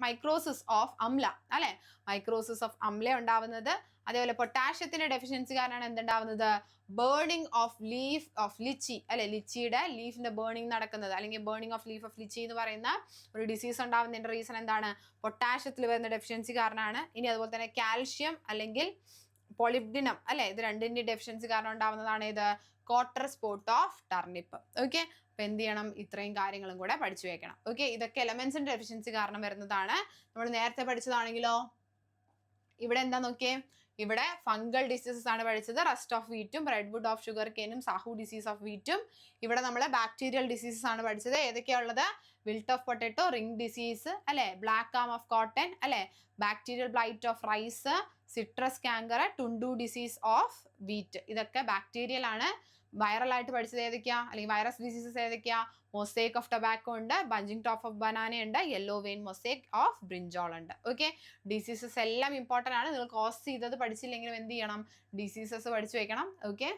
മൈക്രോസിസ് ഓഫ് അംല അല്ലെ, മൈക്രോസിസ് ഓഫ് അംല ഉണ്ടാവുന്നത്. അതേപോലെ പൊട്ടാഷ്യത്തിന്റെ ഡെഫിഷ്യൻസി കാരണമാണ് എന്തുണ്ടാവുന്നത്? Burning of leaf of litchi അല്ലെ, ലിച്ചിയുടെ ലീഫിന്റെ ബേണിംഗ് നടക്കുന്നത് അല്ലെങ്കിൽ burning of leaf of litchi എന്ന് പറയുന്ന ഒരു ഡിസീസ് ഉണ്ടാവുന്നതിന്റെ റീസൺ എന്താണ്? പൊട്ടാഷ്യത്തിൽ വരുന്ന ഡെഫിഷ്യൻസി കാരണമാണ്. ഇനി അതുപോലെ തന്നെ കാൽഷ്യം അല്ലെങ്കിൽ പോളിബ്ഡിനം അല്ലെ, ഇത് രണ്ടിന്റെ ഡെഫിഷ്യൻസി കാരണം ഉണ്ടാവുന്നതാണ് ഇത്? Cotter spot of turnip. Okay, അപ്പൊ എന്ത് ചെയ്യണം? ഇത്രയും കാര്യങ്ങളും കൂടെ പഠിച്ചു വെക്കണം. ഓക്കെ, ഇതൊക്കെ എലമെന്റ്സിന്റെ ഡെഫിഷ്യൻസി കാരണം വരുന്നതാണ്. നമ്മൾ നേരത്തെ പഠിച്ചതാണെങ്കിലോ ഇവിടെ എന്താ നോക്കിയേ, ഇവിടെ ഫംഗൽ ഡിസീസസ് ആണ് പഠിച്ചത്. റസ്റ്റ് ഓഫ് വീറ്റും റെഡ് വുഡ് ഓഫ് ഷുഗർ കെയിനും സാഹു ഡിസീസ് ഓഫ് വീറ്റും. ഇവിടെ നമ്മൾ ബാക്ടീരിയൽ ഡിസീസസ് ആണ് പഠിച്ചത്. ഏതൊക്കെയുള്ളത്? Wilt of potato, ring disease അല്ലെ, ബ്ലാക്ക് ആം ഓഫ് കോട്ടൺ അല്ലെ, bacterial blight of rice, citrus canker, ടുണ്ടു ഡിസീസ് ഓഫ് വീറ്റ്. ഇതൊക്കെ ബാക്ടീരിയൽ ആണ്. വൈറൽ ആയിട്ട് പഠിച്ചത് ഏതൊക്കെയാ അല്ലെങ്കിൽ വൈറസ് ഡിസീസസ് ഏതൊക്കെയാ? മൊസൈക്ക് ഓഫ് ടൊബാക്കോ ഉണ്ട്, ബഞ്ചിങ് ടോപ്പ് ഓഫ് ബനാന ഉണ്ട്, yellow vein mosaic of brinjal ഉണ്ട്. ഓക്കെ, ഡിസീസസ് എല്ലാം ഇമ്പോർട്ടന്റ് ആണ്. നിങ്ങൾ കോസ് ചെയ്തത് പഠിച്ചില്ലെങ്കിലും എന്ത് ചെയ്യണം? ഡിസീസസ് പഠിച്ചു വെക്കണം. ഓക്കെ,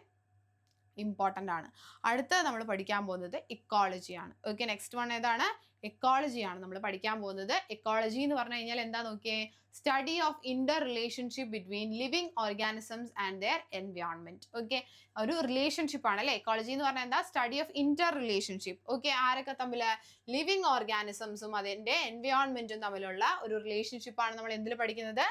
ഇമ്പോർട്ടന്റ് ആണ്. അടുത്തത് നമ്മൾ പഠിക്കാൻ പോകുന്നത് ഇക്കോളജി ആണ്. ഓക്കെ, നെക്സ്റ്റ് വൺ ഏതാണ്? എക്കോളജി ആണ് നമ്മൾ പഠിക്കാൻ പോകുന്നത്. എക്കോളജി എന്ന് പറഞ്ഞു കഴിഞ്ഞാൽ എന്താ നോക്കിയേ? Study of Inter relationship between living organisms and their environment. Okay, ഒരു റിലേഷൻഷിപ്പ് ആണ് അല്ലെ. എക്കോളജി എന്ന് പറഞ്ഞാൽ എന്താ? Study of Inter relationship. Okay, ആരൊക്കെ തമ്മിൽ? ലിവിങ് ഓർഗാനിസംസും അതിന്റെ എൻവയോൺമെന്റും തമ്മിലുള്ള ഒരു റിലേഷൻഷിപ്പ് ആണ് നമ്മൾ എന്തിൽ പഠിക്കുന്നത്?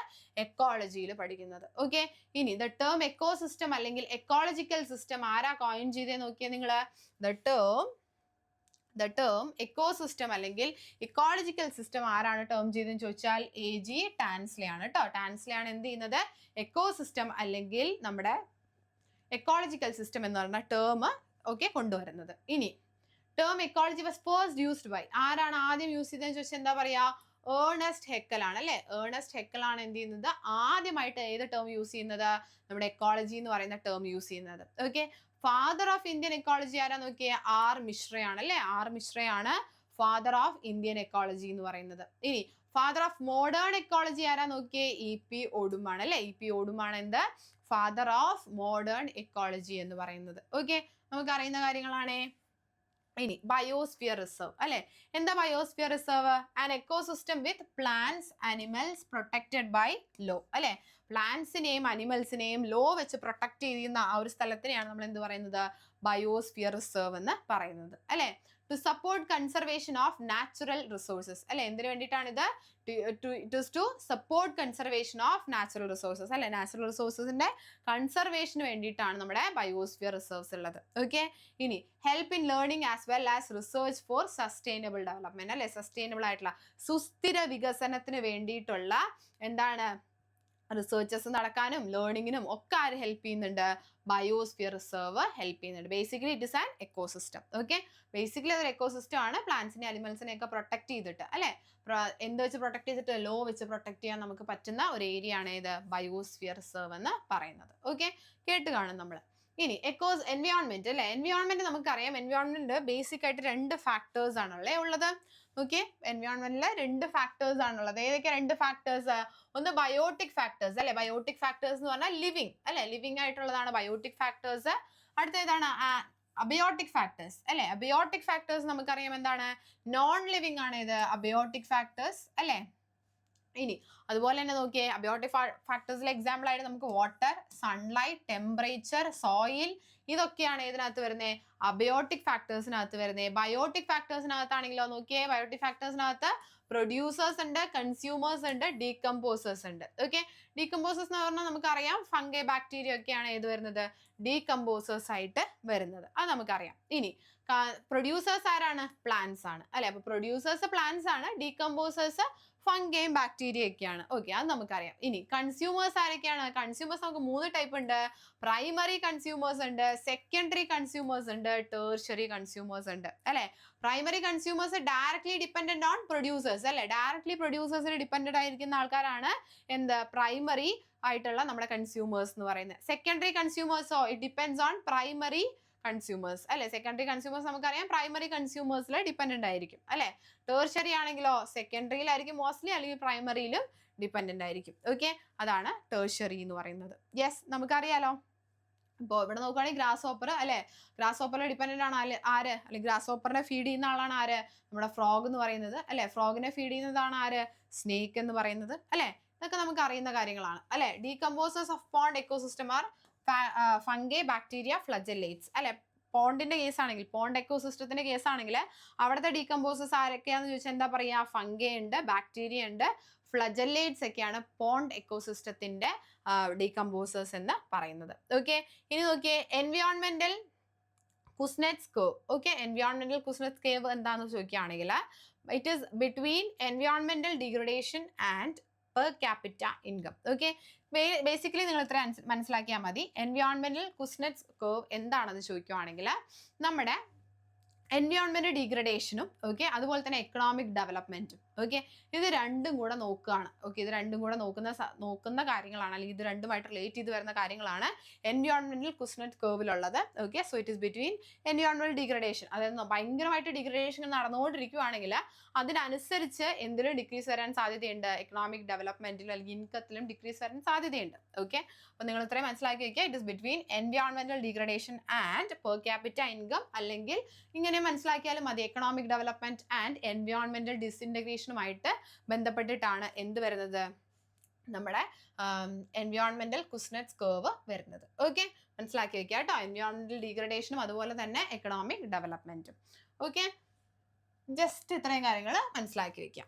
എക്കോളജിയിൽ പഠിക്കുന്നത്. ഓക്കെ, ഇനി ദ ടേം എക്കോസിസ്റ്റം അല്ലെങ്കിൽ എക്കോളജിക്കൽ സിസ്റ്റം ആരാ കോയിൻ ചെയ്തേ നോക്കിയേ നിങ്ങൾ? ദ ടേം എക്കോസിസ്റ്റം അല്ലെങ്കിൽ ഇക്കോളജിക്കൽ സിസ്റ്റം ആരാണ് ടേം ചെയ്തെന്ന് ചോദിച്ചാൽ AG ടാൻസ്ലെ ആണ് കേട്ടോ. ടാൻസ്ലെ ആണ് എന്ത് ചെയ്യുന്നത്? എക്കോസിസ്റ്റം അല്ലെങ്കിൽ നമ്മുടെ എക്കോളജിക്കൽ സിസ്റ്റം എന്ന് പറയുന്ന ടേം ഓക്കെ കൊണ്ടുവരുന്നത്. ഇനി term ecology was first used by, ആരാണ് ആദ്യം യൂസ് ചെയ്തതെന്ന് ചോദിച്ചാൽ എന്താ പറയാ, ഏർണസ്റ്റ് ഹെക്കൽ ആണ് അല്ലെ. ഏർണസ്റ്റ് ഹെക്കൽ ആണ് എന്ത് ചെയ്യുന്നത്, ആദ്യമായിട്ട് ഏത് ടേം യൂസ് ചെയ്യുന്നത്, നമ്മുടെ എക്കോളജി എന്ന് പറയുന്ന ടേം യൂസ് ചെയ്യുന്നത്. Okay, father of Indian ecology ആരാ നോക്കിയേ, ആർ മിശ്രയാണ് അല്ലെ. ആർ മിശ്രയാണ് ഫാദർ ഓഫ് ഇന്ത്യൻ എക്കോളജി എന്ന് പറയുന്നത്. ഇനി ഫാദർ ഓഫ് മോഡേൺ എക്കോളജി ആരാ നോക്കിയേ, ഇ.പി. ഒഡുമാണ് അല്ലെ. ഇ.പി. ഒഡുമാണ് എന്ത്, ഫാദർ ഓഫ് മോഡേൺ എക്കോളജി എന്ന് പറയുന്നത്. ഓക്കെ, നമുക്ക് അറിയുന്ന കാര്യങ്ങളാണേ. ഇനി ബയോസ്ഫിയർ റിസർവ് അല്ലെ. എന്താ biosphere reserve, an ecosystem with plants animals protected by law അല്ലെ. പ്ലാന്റ്സിനെയും അനിമൽസിനെയും ലോ വെച്ച് പ്രൊട്ടക്ട് ചെയ്യുന്ന ആ ഒരു സ്ഥലത്തിനെയാണ് നമ്മൾ എന്ത് പറയുന്നത്, ബയോസ്ഫിയർ റിസർവ് എന്ന് പറയുന്നത് അല്ലെ. To support conservation of natural resources അല്ലെ. എന്തിനു വേണ്ടിയിട്ടാണ് ഇത്, to support conservation of natural resources അല്ലെ. നാച്ചുറൽ റിസോഴ്സസിന്റെ കൺസർവേഷന് വേണ്ടിയിട്ടാണ് നമ്മുടെ ബയോസ്ഫിയർ റിസർവ്സ് ഉള്ളത്. ഓക്കെ, ഇനി help in learning as well as research for sustainable development അല്ലെ. സസ്റ്റൈനബിൾ ആയിട്ടുള്ള സുസ്ഥിര വികസനത്തിന് വേണ്ടിയിട്ടുള്ള എന്താണ്, റിസർച്ചസ് നടക്കാനും ലേണിങ്ങിനും ഒക്കെ ആര് ഹെൽപ്പ് ചെയ്യുന്നുണ്ട്, ബയോസ്ഫിയർ റിസർവ് ഹെൽപ്പ് ചെയ്യുന്നുണ്ട്. Basically it is an ecosystem. Okay, basically അതൊരു എക്കോസിസ്റ്റം ആണ്, പ്ലാന്റ്സിനെ അനിമൽസിനെ ഒക്കെ പ്രൊട്ടക്ട് ചെയ്തിട്ട് അല്ലെ. എന്ത് വെച്ച് പ്രൊട്ടക്ട് ചെയ്തിട്ട്, ലോ വെച്ച് പ്രൊട്ടക്ട് ചെയ്യാൻ നമുക്ക് പറ്റുന്ന ഒരു ഏരിയ ആണ് ഇത് ബയോസ്ഫിയർ റിസർവ് എന്ന് പറയുന്നത്. ഓക്കെ, കേട്ട് കാണും നമ്മൾ. ഇനി എൻവയോൺമെന്റ് അല്ലെ. എൻവയോൺമെന്റ് നമുക്കറിയാം, എൻവയോൺമെന്റ് ബേസിക് ആയിട്ട് 2 ഫാക്ടേഴ്സ് ആണല്ലേ ഉള്ളത്. ഓക്കെ, എൻവയോൺമെന്റിൽ 2 ഫാക്ടേഴ്സ് ആണുള്ളത്. ഏതൊക്കെ 2 ഫാക്ടേഴ്സ്, ഒന്ന് ബയോട്ടിക് ഫാക്ടേഴ്സ് അല്ലെ. ബയോട്ടിക് ഫാക്ടേഴ്സ് എന്ന് പറഞ്ഞാൽ ലിവിങ് അല്ലെ, ലിവിങ് ആയിട്ടുള്ളതാണ് ബയോട്ടിക് ഫാക്ടേഴ്സ്. അടുത്ത ഏതാണ്, അബയോട്ടിക് ഫാക്ടേഴ്സ് അല്ലെ. അബയോട്ടിക് ഫാക്ടേഴ്സ് നമുക്കറിയാം എന്താണ്, നോൺ ലിവിങ് ആണ് ഇത് അബയോട്ടിക് ഫാക്ടേഴ്സ് അല്ലെ. ഇനി അതുപോലെ തന്നെ നോക്കിയേ, അബയോട്ടിക് ഫാക്ടേഴ്സിലെ എക്സാമ്പിൾ ആയിട്ട് നമുക്ക് വാട്ടർ, സൺലൈറ്റ്, ടെമ്പറേച്ചർ, സോയിൽ, ഇതൊക്കെയാണ് ഇതിനകത്ത് വരുന്നത്, അബയോട്ടിക് ഫാക്ടേഴ്സിനകത്ത് വരുന്നത്. ബയോട്ടിക് ഫാക്ടേഴ്സിനകത്താണെങ്കിലോ നോക്കിയേ, ബയോട്ടിക് ഫാക്ടേഴ്സിനകത്ത് പ്രൊഡ്യൂസേഴ്സ് ഉണ്ട്, കൺസ്യൂമേഴ്സ് ഉണ്ട്, ഡീകമ്പോസേഴ്സ് ഉണ്ട്. ഓക്കെ, ഡീകമ്പോസേഴ്സ് എന്ന് പറഞ്ഞാൽ നമുക്കറിയാം ഫംഗൈ ബാക്ടീരിയ ഒക്കെയാണ് ഏത് വരുന്നത്, ഡീകമ്പോസേഴ്സ് ആയിട്ട് വരുന്നത്, അത് നമുക്കറിയാം. ഇനി പ്രൊഡ്യൂസേഴ്സ് ആരാണ്, പ്ലാന്റ്സ് ആണ് അല്ലെ. അപ്പൊ പ്രൊഡ്യൂസേഴ്സ് പ്ലാന്റ്സ് ആണ്, ഡീകമ്പോസേഴ്സ് ഫംഗൈയും ബാക്ടീരിയ ഒക്കെയാണ്. ഓക്കെ, അത് നമുക്കറിയാം. ഇനി കൺസ്യൂമേഴ്സ് ആരൊക്കെയാണ്, കൺസ്യൂമേഴ്സ് നമുക്ക് 3 ടൈപ്പ് ഉണ്ട്. പ്രൈമറി കൺസ്യൂമേഴ്സ് ഉണ്ട്, സെക്കൻഡറി കൺസ്യൂമേഴ്സ് ഉണ്ട്, ടേർഷ്യറി കൺസ്യൂമേഴ്സ് ഉണ്ട് അല്ലെ. Primary consumers directly dependent on producers അല്ലെ. ഡയറക്ട്ലി പ്രൊഡ്യൂസേഴ്സിന് ഡിപ്പെൻഡന്റ് ആയിരിക്കുന്ന ആൾക്കാരാണ് എന്ത്, പ്രൈമറി ആയിട്ടുള്ള നമ്മുടെ കൺസ്യൂമേഴ്സ് എന്ന് പറയുന്നത്. സെക്കൻഡറി കൺസ്യൂമേഴ്സോ it depends on primary consumers അല്ലെ. സെക്കൻഡറി കൺസ്യൂമേഴ്സ് നമുക്കറിയാം പ്രൈമറി കൺസ്യൂമേഴ്സിൽ ഡിപ്പെൻഡന്റ് ആയിരിക്കും അല്ലെ. ടേർഷ്യറി ആണെങ്കിലോ സെക്കൻഡറിയിലായിരിക്കും മോസ്റ്റ്ലി, അല്ലെങ്കിൽ പ്രൈമറിയിലും ഡിപ്പെൻഡന്റ് ആയിരിക്കും. ഓക്കെ, അതാണ് ടേർഷ്യറി എന്ന് പറയുന്നത്. യെസ്, നമുക്കറിയാലോ. ഇപ്പോൾ ഇവിടെ നോക്കുകയാണെങ്കിൽ ഗ്രാസ് ഹോപ്പർ അല്ലെ. ഗ്രാസ് ഹോപ്പറിൽ ഡിപ്പെൻഡന്റ് ആണ് ആര്, അല്ലെങ്കിൽ ഗ്രാസ് ഹോപ്പറിനെ ഫീഡ് ചെയ്യുന്ന ആളാണ് ആര്, നമ്മുടെ ഫ്രോഗ് എന്ന് പറയുന്നത് അല്ലെ. ഫ്രോഗിനെ ഫീഡ് ചെയ്യുന്നതാണ് ആര്, സ്നേക്ക് എന്ന് പറയുന്നത് അല്ലെ. ഇതൊക്കെ നമുക്ക് അറിയുന്ന കാര്യങ്ങളാണ് അല്ലെ. Decomposers of pond ecosystem are fungi, bacteria, flagellates അല്ലെ. പോണ്ടിന്റെ കേസ് ആണെങ്കിൽ, പോണ്ട് എക്കോസിസ്റ്റത്തിന്റെ കേസ് ആണെങ്കിൽ അവിടുത്തെ ഡീകമ്പോസേഴ്സ് ആരൊക്കെയാന്ന് ചോദിച്ചാൽ എന്താ പറയാ, ഫംഗൈ ഉണ്ട്, ബാക്ടീരിയ ഉണ്ട്, ഫ്ലജല്ലേറ്റ്സ് ഒക്കെയാണ് പോണ്ട് എക്കോസിസ്റ്റത്തിന്റെ ഡീകമ്പോസേഴ്സ് എന്ന് പറയുന്നത്. ഓക്കെ, ഇനി നോക്കിയേ എൻവയോൺമെന്റൽ കുസ്നെറ്റ്സ് കർവ്. ഓക്കെ, എൻവയോൺമെന്റൽ കുസ്നെറ്റ്സ് കർവ് എന്താണെന്ന് ചോദിക്കുകയാണെങ്കിൽ ഇറ്റ് ഈസ് ബിറ്റ്വീൻ എൻവയോൺമെന്റൽ degradation and per capita income. Okay, basically നിങ്ങൾ ഇത്ര മനസ്സിലാക്കിയാൽ മതി. എൻവയോൺമെന്റൽ കുസ്നെറ്റ്സ് കർവ് എന്താണെന്ന് ചോദിക്കുകയാണെങ്കിൽ നമ്മുടെ എൻവയോൺമെന്റ് ഡിഗ്രഡേഷനും ഓക്കെ, അതുപോലെ തന്നെ എക്കണോമിക് ഡെവലപ്മെന്റും ഓക്കെ, ഇത് രണ്ടും കൂടെ നോക്കുകയാണ്. ഓക്കെ, ഇത് രണ്ടും കൂടെ നോക്കുന്ന കാര്യങ്ങളാണ്, അല്ലെങ്കിൽ ഇത് രണ്ടുമായിട്ട് റിലേറ്റ് ചെയ്ത് വരുന്ന കാര്യങ്ങളാണ് എൻവയോൺമെന്റൽ കുസ്നെറ്റ് കർവിലുള്ളത്. Okay, so it is between എൻവയോൺമെന്റൽ ഡിഗ്രഡേഷൻ, അതായത് ഭയങ്കരമായിട്ട് ഡിഗ്രഡേഷൻ നടന്നുകൊണ്ടിരിക്കുകയാണെങ്കിൽ അതിനനുസരിച്ച് എന്തിലും ഡിക്രീസ് വരാൻ സാധ്യതയുണ്ട്, എക്കണോമിക് ഡെവലപ്മെന്റിലും അല്ലെങ്കിൽ ഇൻകത്തിലും ഡിക്രീസ് വരാൻ സാധ്യതയുണ്ട്. ഓക്കെ, അപ്പോൾ നിങ്ങൾ ഇത്രയും മനസ്സിലാക്കി വയ്ക്കുക. ഇറ്റ് ഇസ് ബിറ്റ്വീൻ എൻവയോൺമെന്റൽ degradation and per capita income, അല്ലെങ്കിൽ ഇങ്ങനെ മനസ്സിലാക്കിയാലും മതി, എക്കണോമിക് ഡെവലപ്മെന്റ് ആൻഡ് എൻവയോൺമെന്റൽ ഡിസിൻറ്റഗ്രേഷനുമായിട്ട് ബന്ധപ്പെട്ടിട്ടാണ് എന്ത് വരുന്നത്, നമ്മുടെ എൻവയോൺമെന്റൽ കുസ്നെറ്റ്സ് കർവ് വരുന്നത്. ഓക്കെ, മനസ്സിലാക്കി വെക്കുക കേട്ടോ. എൻവയോൺമെന്റൽ ഡീഗ്രഡേഷനും അതുപോലെ തന്നെ എക്കണോമിക് ഡെവലപ്മെന്റും. ഓക്കെ, ജസ്റ്റ് ഇത്രയും കാര്യങ്ങൾ മനസ്സിലാക്കി വെക്കാം.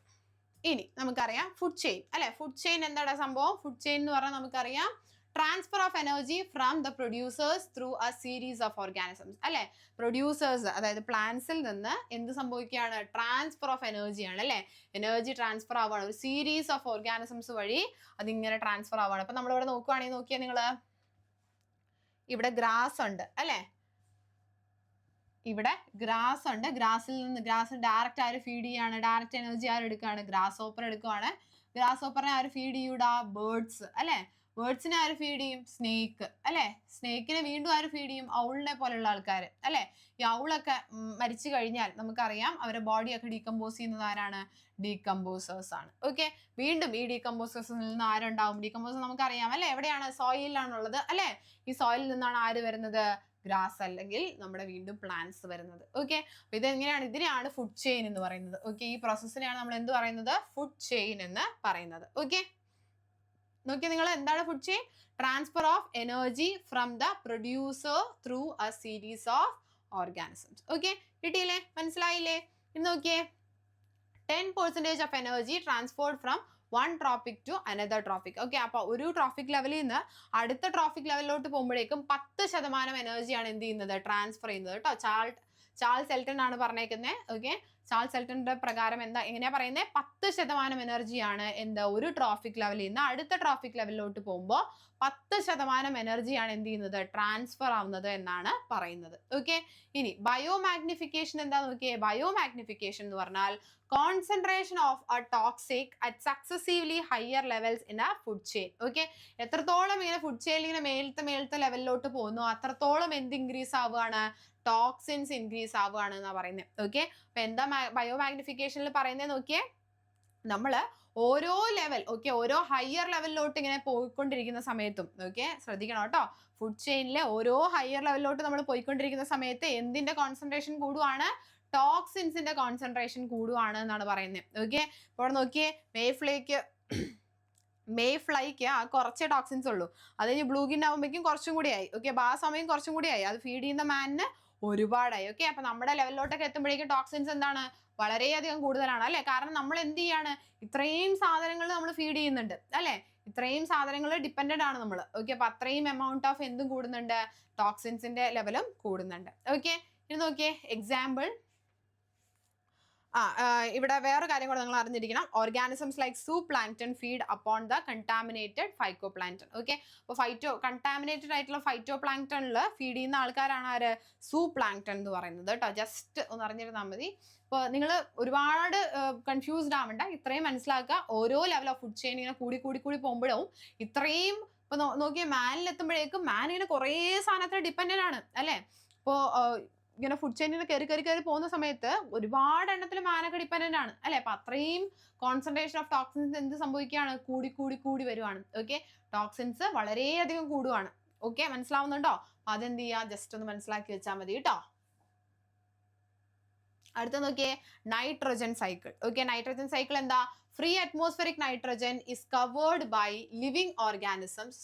ഇനി നമുക്കറിയാം ഫുഡ് ചെയിൻ അല്ലെ. ഫുഡ് ചെയിൻ എന്താണ് സംഭവം, ഫുഡ് ചെയിൻ എന്ന് പറഞ്ഞാൽ നമുക്കറിയാം transfer of energy from the producers through a series of organisms അല്ലെ. പ്രൊഡ്യൂസേഴ്സ് അതായത് പ്ലാന്റ്സിൽ നിന്ന് എന്ത് സംഭവിക്കുകയാണ്, ട്രാൻസ്ഫർ ഓഫ് എനർജിയാണ് അല്ലെ. എനർജി ട്രാൻസ്ഫർ ആവുകയാണ് ഒരു സീരീസ് ഓഫ് ഓർഗാനിസംസ് വഴി, അതിങ്ങനെ ട്രാൻസ്ഫർ ആവുകയാണ്. അപ്പൊ നമ്മളിവിടെ നോക്കുകയാണെങ്കിൽ നോക്കിയാൽ നിങ്ങൾ ഇവിടെ ഗ്രാസ് ഉണ്ട് അല്ലേ, ഇവിടെ ഗ്രാസ് ഉണ്ട്. ഗ്രാസ് ഡയറക്റ്റ് ആര് ഫീഡ് ചെയ്യാണ്, ഡയറക്റ്റ് എനർജി ആര് എടുക്കുകയാണ്, ഗ്രാസ് ഓപ്പർ എടുക്കുവാണ്. ഗ്രാസ് ഓപ്പറിനെ ആര് ഫീഡ് ചെയ്യൂടാ, ബേർഡ്സ് അല്ലെ. ബേർഡ്സിനെ ആര് ഫീഡ് ചെയ്യും, സ്നേക്ക് അല്ലെ. സ്നേക്കിനെ വീണ്ടും ആര് ഫീഡ് ചെയ്യും, ഔളിനെ പോലെയുള്ള ആൾക്കാർ അല്ലെ. ഈ ഔളൊക്കെ മരിച്ചു കഴിഞ്ഞാൽ നമുക്കറിയാം അവരുടെ ബോഡിയൊക്കെ ഡീകമ്പോസ് ചെയ്യുന്നത് ആരാണ്, ഡീകമ്പോസേഴ്സ് ആണ്. ഓക്കെ, വീണ്ടും ഈ ഡീകമ്പോസേഴ്സിൽ നിന്ന് ആരുണ്ടാവും, ഡീകമ്പോസർ നമുക്കറിയാം അല്ലെ, എവിടെയാണ്, സോയിലാണുള്ളത് അല്ലെ. ഈ സോയിലിൽ നിന്നാണ് ആര് വരുന്നത്, ഗ്രാസ് അല്ലെങ്കിൽ നമ്മുടെ വീണ്ടും പ്ലാന്റ്സ് വരുന്നത്. ഓക്കെ, അപ്പൊ ഇതിനെയാണ് ഫുഡ് ചെയിൻ എന്ന് പറയുന്നത്. ഓക്കെ, ഈ പ്രോസസ്സിനെയാണ് നമ്മൾ എന്ത് പറയുന്നത്, ഫുഡ് ചെയിൻ എന്ന് പറയുന്നത്. ഓക്കെ, നോക്കിയാൽ നിങ്ങൾ എന്താണ് food chain, transfer of energy from the producer through a series of organisms. Okay, കിട്ടിയില്ലേ, മനസ്സിലായില്ലേ? ഇന്ന് നോക്കിയേ, 10% of energy transferred from one trophic to another trophic. Okay, അപ്പൊ ഒരു ട്രോപ്പിക് ലെവലിൽ നിന്ന് അടുത്ത ട്രോപ്പിക് ലെവലിലോട്ട് പോകുമ്പോഴേക്കും 10% എനർജിയാണ് എന്ത് ചെയ്യുന്നത്, ട്രാൻസ്ഫർ ചെയ്യുന്നത് കേട്ടോ. ചാൾസ് എൽട്ടൺ ആണ് പറഞ്ഞേക്കുന്നത്. ഓക്കെ, ചാൾസ് എൽട്ടന്റെ പ്രകാരം എങ്ങനെയാ പറയുന്നത്, 10% എനർജിയാണ് ഒരു ട്രോപ്പിക് ലെവലിൽ നിന്ന് അടുത്ത ട്രോപ്പിക് ലെവലിലോട്ട് പോകുമ്പോൾ 10% എനർജിയാണ് എന്ത് ചെയ്യുന്നത്, ട്രാൻസ്ഫർ ആവുന്നത് എന്നാണ് പറയുന്നത്. ഓക്കെ, ഇനി ബയോമാഗ്നിഫിക്കേഷൻ എന്താ നോക്കിയേ. ബയോമാഗ്നിഫിക്കേഷൻ എന്ന് പറഞ്ഞാൽ concentration of A toxic at successively higher levels in A food chain. Okay, എത്രത്തോളം ഇങ്ങനെ ഫുഡ് ചെയിനിൽ ഇങ്ങനെ മേലത്തെ ലെവലിലോട്ട് പോകുന്നു അത്രത്തോളം എന്ത് ഇൻക്രീസ് ആവുകയാണ്, ടോക്സിൻസ് ഇൻക്രീസ് ആവുകയാണ് എന്നാ പറയുന്നത്. ഓക്കെ, അപ്പൊ എന്താ ബയോമാഗ്നിഫിക്കേഷനിൽ പറയുന്നത് നോക്കിയേ, നമ്മള് ഓരോ ലെവൽ, ഓക്കെ, ഓരോ ഹയർ ലെവലിലോട്ട് ഇങ്ങനെ പോയിക്കൊണ്ടിരിക്കുന്ന സമയത്തും, ഓക്കെ, ശ്രദ്ധിക്കണം കേട്ടോ, ഫുഡ് ചെയിനിലെ ഓരോ ഹയർ ലെവലിലോട്ട് നമ്മൾ പോയിക്കൊണ്ടിരിക്കുന്ന സമയത്ത് എന്തിന്റെ കോൺസെൻട്രേഷൻ കൂടുവാണ്, ടോക്സിൻസിന്റെ കോൺസെൻട്രേഷൻ കൂടുവാണ് എന്നാണ് പറയുന്നത്. ഓക്കെ, ഇപ്പോൾ നോക്കിയേ, മേഫ്ലൈക്ക് കുറച്ചേ ടോക്സിൻസ് ഉള്ളൂ. അത് കഴിഞ്ഞ് ബ്ലൂഗിൻ ആകുമ്പോഴേക്കും കുറച്ചും കൂടി ആയി. ഓക്കെ, അപ്പൊ ആ സമയം കുറച്ചും കൂടി ആയി, അത് ഫീഡ് ചെയ്യുന്ന മാനിന് ഒരുപാടായി. ഓക്കെ, അപ്പൊ നമ്മുടെ ലെവലിലോട്ടൊക്കെ എത്തുമ്പോഴേക്കും ടോക്സിൻസ് എന്താണ്, വളരെയധികം കൂടുതലാണ് അല്ലെ. കാരണം നമ്മൾ എന്ത് ചെയ്യാണ്, ഇത്രയും സാധനങ്ങൾ നമ്മൾ ഫീഡ് ചെയ്യുന്നുണ്ട് അല്ലെ, ഇത്രയും സാധനങ്ങൾ ഡിപ്പെൻഡന്റ് ആണ് നമ്മൾ. ഓക്കെ, അപ്പൊ അത്രയും എമൗണ്ട് ഓഫ് എന്തും കൂടുന്നുണ്ട്, ടോക്സിൻസിന്റെ ലെവലും കൂടുന്നുണ്ട്. ഓക്കെ, ഇനി നോക്കിയേ എക്സാമ്പിൾ. ഇവിടെ വേറെ കാര്യം കൂടെ നിങ്ങൾ അറിഞ്ഞിരിക്കണം. Organisms like zooplankton feed upon the contaminated phytoplankton. Okay, അപ്പോൾ കണ്ടാമിനേറ്റഡ് ആയിട്ടുള്ള ഫൈറ്റോപ്ലാങ്ക്ടണിൽ ഫീഡ് ചെയ്യുന്ന ആൾക്കാരാണ് ആര്, സൂപ്ലാങ്ക്ടൺ എന്ന് പറയുന്നത് കേട്ടോ. ജസ്റ്റ് ഒന്ന് അറിഞ്ഞിരുന്നാൽ മതി. ഇപ്പോൾ നിങ്ങൾ ഒരുപാട് കൺഫ്യൂസ്ഡ് ആവണ്ട, ഇത്രയും മനസ്സിലാക്കുക. ഓരോ ലെവൽ ഓഫ് ഫുഡ് ചെയിൻ ഇങ്ങനെ കൂടി പോകുമ്പോഴും ഇത്രയും ഇപ്പൊ നോക്കിയാൽ മാനിലെത്തുമ്പോഴേക്കും മാൻ ഇങ്ങനെ കുറേ സാധനത്തിൽ ഡിപ്പെൻഡന്റ് ആണ് അല്ലേ. ഇപ്പോൾ ഇങ്ങനെ ഫുഡ് ചെയിനിൽ കയറി പോകുന്ന സമയത്ത് ഒരുപാട് എണ്ണത്തിൽ മാനൊക്കെ ഡിപ്പെൻഡന്റ് ആണ് അല്ലെ. അപ്പൊ അത്രയും കോൺസെൻട്രേഷൻ ഓഫ് ടോക്സിൻസ് എന്ത് സംഭവിക്കുകയാണ്, കൂടി വരുവാണ്. ഓക്കെ, ടോക്സിൻസ് വളരെയധികം കൂടുവാണ്. ഓക്കെ, മനസ്സിലാവുന്നുണ്ടോ? അതെന്ത് ചെയ്യാ, ജസ്റ്റ് ഒന്ന് മനസ്സിലാക്കി വെച്ചാൽ മതി കേട്ടോ. അടുത്ത നോക്കിയേ, nitrogen cycle. Okay, nitrogen cycle എന്താ, free atmospheric nitrogen is covered by living organisms.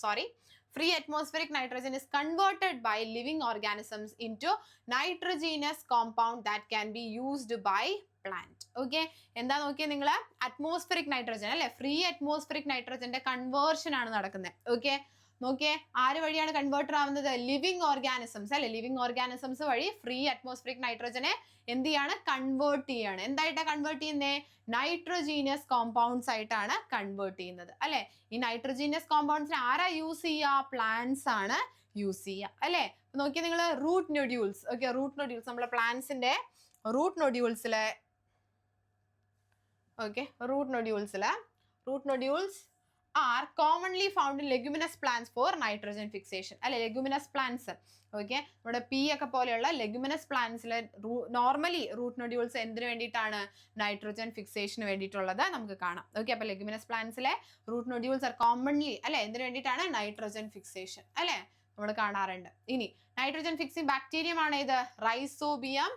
Free atmospheric nitrogen is converted by living organisms into nitrogenous compound that can be used by plant. Okay, എന്താ നോക്കിയേ നിങ്ങൾ, atmospheric nitrogen അല്ലെ, free atmospheric നൈട്രജന്റെ conversion ആണ് നടക്കുന്നത്. Okay, നോക്കിയേ ആര് വഴിയാണ് converter ആവുന്നത്, ലിവിംഗ് ഓർഗാനിസംസ് അല്ലെ. ലിവിംഗ് ഓർഗാനിസംസ് വഴി ഫ്രീ അറ്റ്മോസ്ഫിയറിക് നൈട്രജനെ എന്ത് ചെയ്യാണ്, കൺവേർട്ട് ചെയ്യാണ്. എന്തായിട്ടാണ് കൺവേർട്ട് ചെയ്യുന്നത്, നൈട്രോജീനിയസ് കോമ്പൗണ്ട്സ് ആയിട്ടാണ് കൺവേർട്ട് ചെയ്യുന്നത് അല്ലെ. ഈ നൈട്രോജീനിയസ് കോമ്പൗണ്ട്സിനെ ആരാ യൂസ് ചെയ്യുക, പ്ലാന്റ്സ് ആണ് യൂസ് ചെയ്യുക അല്ലെ. നോക്കിയാൽ നിങ്ങൾ root nodules. Okay, root nodules നമ്മളെ പ്ലാന്റ്സിന്റെ റൂട്ട് നൊഡ്യൂൾസിലെ root nodules are commonly found in leguminous plants for nitrogen fixation അല്ലെ. leguminous plants, ഓക്കെ, നമ്മുടെ പീ ഒക്കെ പോലെയുള്ള leguminous plantsലെ നോർമലി റൂട്ട് നൊഡ്യൂൾസ് എന്തിനു വേണ്ടിയിട്ടാണ്, നൈട്രോജൻ ഫിക്സേഷന് വേണ്ടിയിട്ടുള്ളത് നമുക്ക് കാണാം. ഓക്കെ, അപ്പൊ leguminous plantsലെ റൂട്ട് നൊഡ്യൂൾസ് ആർ കോമൺലി അല്ലെ എന്തിനു വേണ്ടിയിട്ടാണ്, നൈട്രോജൻ ഫിക്സേഷൻ അല്ലെ നമ്മൾ കാണാറുണ്ട്. ഇനി നൈട്രോജൻ ഫിക്സിംഗ് ബാക്ടീരിയം ആണ് ഇത്, റൈസോബിയം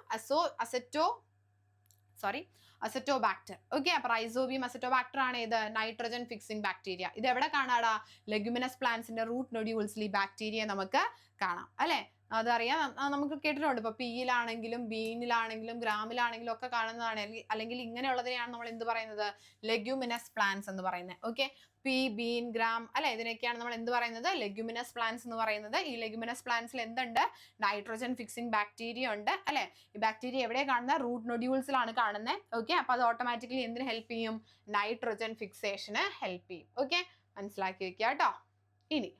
അസറ്റോബാക്ടർ. ഓക്കെ, അപ്പൊ റൈസോബിയം അസറ്റോബാക്ടർ ആണ് ഇത്, നൈട്രോജൻ ഫിക്സിംഗ് ബാക്ടീരിയ. ഇത് എവിടെ കാണാടാ, ലെഗ്യുമിനസ് പ്ലാന്റ്സിന്റെ റൂട്ട് നൊഡ്യൂൾസിൽ ഈ ബാക്ടീരിയ നമുക്ക് കാണാം അല്ലെ. അതറിയാം, നമുക്ക് കേട്ടിട്ടുണ്ട്. ഇപ്പൊ പീയിലാണെങ്കിലും ബീനിലാണെങ്കിലും ഗ്രാമിലാണെങ്കിലും ഒക്കെ കാണുന്നതാണ്. അല്ലെങ്കിൽ ഇങ്ങനെയുള്ളതിനെയാണ് നമ്മൾ എന്ത് പറയുന്നത്, ലെഗ്യുമിനസ് പ്ലാന്റ്സ് എന്ന് പറയുന്നത്. ഓക്കെ, പീ, ബീൻ, ഗ്രാം അല്ലെ, ഇതിനൊക്കെയാണ് നമ്മൾ എന്ത് പറയുന്നത്, ലെഗ്യുമിനസ് പ്ലാന്റ്സ് എന്ന് പറയുന്നത്. ഈ ലെഗ്യുമിനസ് പ്ലാന്റ്സിൽ എന്തുണ്ട്, നൈട്രോജൻ ഫിക്സിംഗ് ബാക്ടീരിയ ഉണ്ട് അല്ലെ. ഈ ബാക്ടീരിയ എവിടെയാണ് കാണുന്നത്, റൂട്ട് നൊഡ്യൂൾസിലാണ് കാണുന്നത്. ഓക്കെ, അപ്പൊ അത് ഓട്ടോമാറ്റിക്കലി എന്തിന് ഹെൽപ്പ് ചെയ്യും, നൈട്രോജൻ ഫിക്സേഷന് ഹെൽപ്പ് ചെയ്യും. ഓക്കെ, മനസ്സിലാക്കി വെക്കുക കേട്ടോ. ഇനി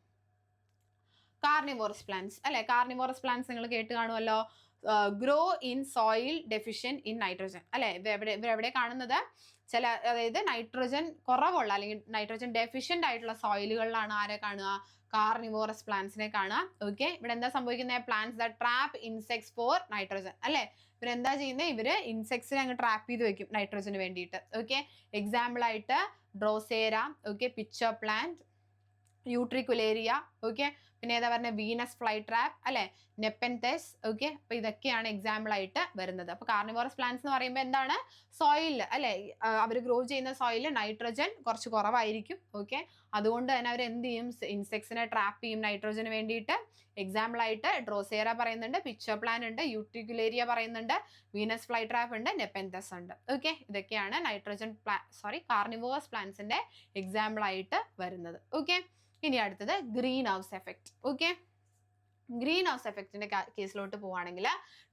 കാർണിവോറസ് പ്ലാന്റ്സ് അല്ലെ. കാർണിവോറസ് പ്ലാന്റ്സ് നിങ്ങൾ കേട്ട് കാണുമല്ലോ. Grow in soil deficient in nitrogen അല്ലെ. ഇവരെവിടെ കാണുന്നത്? ചില അതായത് നൈട്രജൻ കുറവുള്ള അല്ലെങ്കിൽ നൈട്രജൻ ഡെഫിഷ്യന്റ് ആയിട്ടുള്ള സോയിലുകളിലാണ് ആരെ കാണുക? കാർണിവോറസ് പ്ലാന്റ്സിനെ കാണുക. ഓക്കെ, ഇവിടെ എന്താ സംഭവിക്കുന്നത്? Plants that trap insects for nitrogen അല്ലെ. ഇവരെന്താ ചെയ്യുന്നത്? ഇവര് ഇൻസെക്ട്സിനെ അങ്ങ് ട്രാപ്പ് ചെയ്ത് വെക്കും നൈട്രജന് വേണ്ടിയിട്ട്. ഓക്കെ, എക്സാമ്പിൾ ആയിട്ട് ഡ്രോസേര, ഓക്കെ, പിച്ചർ പ്ലാന്റ്, യൂട്രിക്കുലേരിയ, ഓക്കെ, പിന്നെ ഏതാ പറഞ്ഞ വീനസ് ഫ്ലൈ ട്രാപ്പ് അല്ലെ, നെപ്പൻതെസ്. ഓക്കെ, അപ്പൊ ഇതൊക്കെയാണ് എക്സാമ്പിൾ ആയിട്ട് വരുന്നത്. അപ്പൊ കാർണിവോറസ് പ്ലാന്റ്സ് എന്ന് പറയുമ്പോൾ എന്താണ്? സോയിൽ അല്ലെ, അവർ ഗ്രോ ചെയ്യുന്ന സോയിലിൽ നൈട്രജൻ കുറച്ച് കുറവായിരിക്കും. ഓക്കെ, അതുകൊണ്ട് തന്നെ അവർ എന്ത് ചെയ്യും? ഇൻസെക്ട്സിനെ ട്രാപ്പ് ചെയ്യും നൈട്രജന് വേണ്ടിയിട്ട്. എക്സാമ്പിൾ ആയിട്ട് ഡ്രോസേര പറയുന്നുണ്ട്, പിച്ചർ പ്ലാന്റ് ഉണ്ട്, യൂട്രിക്കുലേരിയ പറയുന്നുണ്ട്, വീനസ് ഫ്ലൈ ട്രാപ്പ് ഉണ്ട്, നെപ്പൻതെസ് ഉണ്ട്. ഓക്കെ, ഇതൊക്കെയാണ് കാർണിവോറസ് പ്ലാന്റ്സിന്റെ എക്സാമ്പിൾ ആയിട്ട് വരുന്നത്. ഓക്കെ, ഇനി അടുത്തത് greenhouse effect. Okay, greenhouse എഫക്റ്റിന്റെ കേസിലോട്ട് പോവുകയാണെങ്കിൽ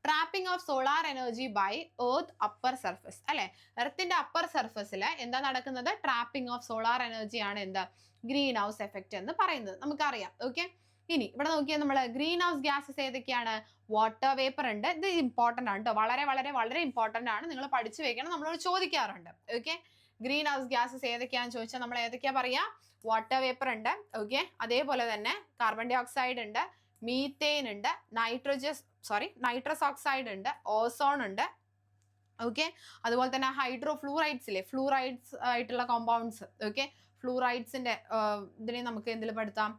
trapping of solar energy by earth upper surface അല്ലെ. എർത്തിന്റെ അപ്പർ സർഫസിൽ എന്താ നടക്കുന്നത്? ട്രാപ്പിംഗ് ഓഫ് സോളാർ എനർജി ആണ് എന്താ? ഗ്രീൻ ഹൗസ് എഫക്റ്റ് എന്ന് പറയുന്നത് നമുക്കറിയാം. ഓക്കെ, ഇനി ഇവിടെ നോക്കിയാൽ നമ്മൾ ഗ്രീൻ ഹൗസ് ഗ്യാസസ് ഏതൊക്കെയാണ്? വാട്ടർ വേപ്പർ ഉണ്ട്. ഇത് ഇമ്പോർട്ടന്റ് ആണ് കേട്ടോ, വളരെ വളരെ വളരെ ഇമ്പോർട്ടന്റ് ആണ്. നിങ്ങൾ പഠിച്ചു വെക്കണം, നമ്മളോട് ചോദിക്കാറുണ്ട്. ഓക്കെ, ഗ്രീൻ ഹൗസ് ഗ്യാസസ് ഏതൊക്കെയാണെന്ന് ചോദിച്ചാൽ നമ്മൾ ഏതൊക്കെയാ പറയാ? വാട്ടർ വേപ്പർ ഉണ്ട്. ഓക്കെ, അതേപോലെ തന്നെ കാർബൺ ഡൈ ഓക്സൈഡ് ഉണ്ട്, മീത്തേൻ ഉണ്ട്, നൈട്രസ് ഓക്സൈഡ് ഉണ്ട്, ഓസോൺ ഉണ്ട്. ഓക്കെ, അതുപോലെ തന്നെ ഹൈഡ്രോഫ്ലൂറൈഡ്സ് ഇല്ലേ, ഫ്ലൂറൈഡ്സ് ആയിട്ടുള്ള കോമ്പൗണ്ട്സ്. ഓക്കെ, ഫ്ലൂറൈഡ്സിന്റെ ഇതിനെ നമുക്ക് എന്തിൽ പെടുത്താം?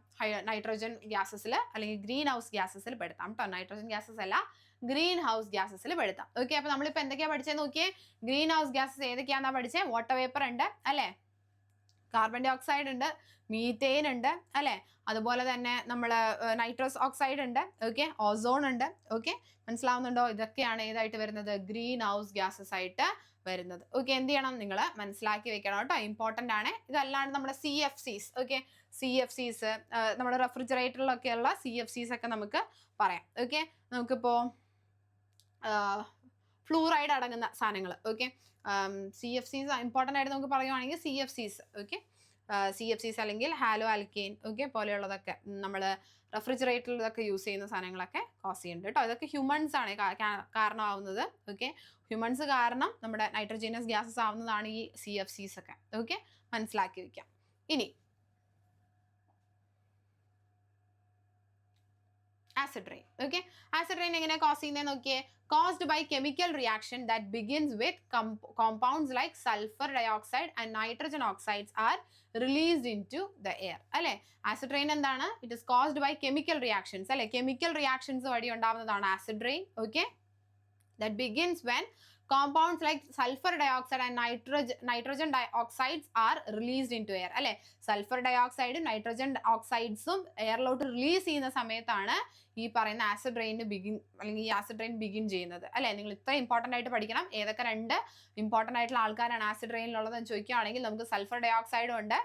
നൈട്രജൻ ഗ്യാസസിൽ അല്ലെങ്കിൽ ഗ്രീൻ ഹൗസ് ഗ്യാസസിൽ പെടുത്താം കേട്ടോ. നൈട്രജൻ ഗ്യാസസ് അല്ല, ഗ്രീൻ ഹൗസ് ഗ്യാസസിൽ പെടുത്താം. ഓക്കെ, അപ്പൊ നമ്മളിപ്പോ എന്തൊക്കെയാ പഠിച്ചത് നോക്കിയേ? ഗ്രീൻ ഹൗസ് ഗ്യാസസ് ഏതൊക്കെയാണെന്നാ പഠിച്ചേ? വാട്ടർ വേപ്പർ ഉണ്ട് അല്ലെ, കാർബൺ ഡൈ ഓക്സൈഡ് ഉണ്ട്, മീത്തേൻ ഉണ്ട് അല്ലെ, അതുപോലെ തന്നെ നമ്മൾ നൈട്രസ് ഓക്സൈഡ് ഉണ്ട്. ഓക്കെ, ഓസോൺ ഉണ്ട്. ഓക്കെ, മനസ്സിലാവുന്നുണ്ടോ? ഇതൊക്കെയാണ് ഏതായിട്ട് വരുന്നത്? ഗ്രീൻ ഹൗസ് ഗ്യാസസ് ആയിട്ട് വരുന്നത്. ഓക്കെ, എന്ത് ചെയ്യണം? നിങ്ങൾ മനസ്സിലാക്കി വെക്കണം കേട്ടോ, ഇമ്പോർട്ടന്റ് ആണ്. ഇതല്ലാണ്ട് നമ്മുടെ CFCs, ഓക്കെ, CFCs നമ്മുടെ റെഫ്രിജറേറ്ററിലൊക്കെയുള്ള CFCs ഒക്കെ നമുക്ക് പറയാം. ഓക്കെ, നമുക്കിപ്പോ ഫ്ലൂറൈഡ് അടങ്ങുന്ന സാധനങ്ങൾ. ഓക്കെ, CFCs ഇമ്പോർട്ടൻ്റ് ആയിട്ട് നമുക്ക് പറയുവാണെങ്കിൽ CFCs. ഓക്കെ, CFCs അല്ലെങ്കിൽ ഹാലോ ആൽക്കെയിൻ ഓക്കെ പോലെയുള്ളതൊക്കെ നമ്മൾ റെഫ്രിജറേറ്ററിലൊക്കെ യൂസ് ചെയ്യുന്ന സാധനങ്ങളൊക്കെ കോസ് ചെയ്യുന്നുണ്ട് കേട്ടോ. ഇതൊക്കെ ഹ്യൂമൻസ് ആണ് കാരണമാവുന്നത്. ഓക്കെ, ഹ്യൂമൻസ് കാരണം നമ്മുടെ നൈട്രജനസ് ഗ്യാസസ് ആവുന്നതാണ് ഈ CFCs ഒക്കെ. ഓക്കെ, മനസ്സിലാക്കി വെക്കാം. ഇനി acid rain. Okay, acid rain എങ്ങനെ കോസ് ചെയ്യുന്നത് നോക്കിയേ? caused by chemical reaction that begins with compounds like sulfur dioxide and nitrogen oxides are released into the air. അല്ലെ, ആസിഡ് റെയിൻ എന്താണ്? It is caused by chemical reactions അല്ലെ, chemical reactions വഴി ഉണ്ടാവുന്നതാണ് acid rain. Okay, that begins when compounds like sulfur dioxide and nitrogen dioxides are released into air. അല്ലെ, sulphur ഡയോക്സൈഡും nitrogen ഓക്സൈഡ്സും എയറിലോട്ട് release ചെയ്യുന്ന സമയത്താണ് ഈ പറയുന്ന ആസിഡ് റെയിൻ അല്ലെങ്കിൽ ഈ ആസിഡ് റെയിൻ ബിഗിൻ ചെയ്യുന്നത്. അല്ലെ, നിങ്ങൾ ഇത്ര ഇമ്പോർട്ടൻ്റ് ആയിട്ട് പഠിക്കണം. ഏതൊക്കെ രണ്ട് ഇമ്പോർട്ടൻ്റ് ആയിട്ടുള്ള ആൾക്കാരാണ് ആസിഡ് റെയിനിലുള്ളതെന്ന് ചോദിക്കുകയാണെങ്കിൽ നമുക്ക് സൾഫർ ഡയോക്സൈഡും ഉണ്ട്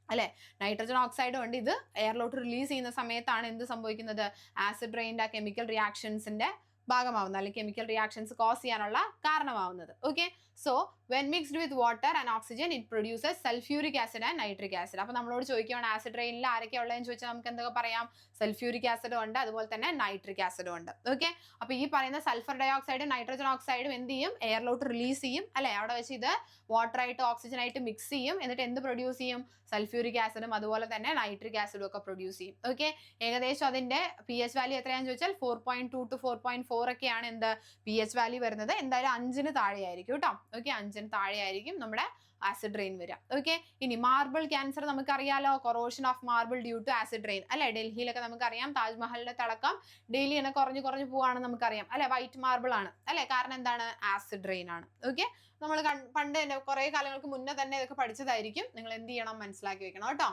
അല്ലെ, നൈട്രജൻ ഓക്സൈഡും ഉണ്ട്. ഇത് എയറിലോട്ട് റിലീസ് ചെയ്യുന്ന സമയത്താണ് എന്ത് സംഭവിക്കുന്നത്? ആസിഡ് റെയിൻ്റെ കെമിക്കൽ റിയാക്ഷൻസിന്റെ ഭാഗമാവുന്നത് അല്ലെങ്കിൽ കെമിക്കൽ റിയാക്ഷൻസ് കോസ് ചെയ്യാനുള്ള കാരണമാവുന്നത്. Okay, so when mixed with water and oxygen it produces sulphuric acid and nitric acid. അപ്പോൾ നമ്മളോട് ചോദിക്കുകയാണ് ആസിഡ് റെയിനിൽ ആരൊക്കെയാണ് ഉള്ളതെന്ന് ചോദിച്ചാൽ നമുക്ക് എന്തൊക്കെ പറയാം? സൾഫ്യൂരിക് ആസിഡും ഉണ്ട്, അതുപോലെ തന്നെ നൈട്രിക് ആസിഡും ഉണ്ട്. ഓക്കെ, അപ്പോൾ ഈ പറയുന്ന സൾഫർ ഡയോക്സൈഡും നൈട്രജൻ ഓക്സൈഡും എന്ത് ചെയ്യും? എയറിലോട്ട് റിലീസ് ചെയ്യും അല്ലെ, അവിടെ വെച്ച് ഇത് വാട്ടറായിട്ട് ഓക്സിജനായിട്ട് മിക്സ് ചെയ്യും. എന്നിട്ട് എന്ത് പ്രൊഡ്യൂസ് ചെയ്യും? സൾഫ്യൂരിക് ആസിഡും അതുപോലെ തന്നെ നൈട്രിക് ആസിഡും ഒക്കെ പ്രൊഡ്യൂസ് ചെയ്യും. ഓക്കെ, ഏകദേശം അതിന്റെ pH വാല്യൂ എത്രയാണെന്ന് ചോദിച്ചാൽ 4.2 to 4.4 ഒക്കെയാണ് എന്ത് pH വാല്യൂ വരുന്നത്. എന്തായാലും 5 താഴെയായിരിക്കും കേട്ടോ. ഓക്കെ, 5 താഴെയായിരിക്കും നമ്മുടെ ആസിഡ് റെയിൻ വരിക. ഓക്കെ, ഇനി മാർബിൾ ക്യാൻസർ നമുക്കറിയാലോ, corrosion of marble due to acid rain അല്ലെ. ഡൽഹിയിലൊക്കെ നമുക്കറിയാം താജ്മഹലിന്റെ തിളക്കം ഡെയിലി തന്നെ കുറഞ്ഞു പോവാണെന്ന് നമുക്കറിയാം അല്ലെ. വൈറ്റ് മാർബിൾ ആണ് അല്ലെ, കാരണം എന്താണ്? ആസിഡ് റെയിൻ ആണ്. ഓക്കെ, നമ്മൾ പണ്ട് തന്നെ കുറെ കാലങ്ങൾക്ക് മുന്നേ തന്നെ ഇതൊക്കെ പഠിച്ചതായിരിക്കും. നിങ്ങൾ എന്ത് ചെയ്യണം? മനസ്സിലാക്കി വെക്കണം കേട്ടോ.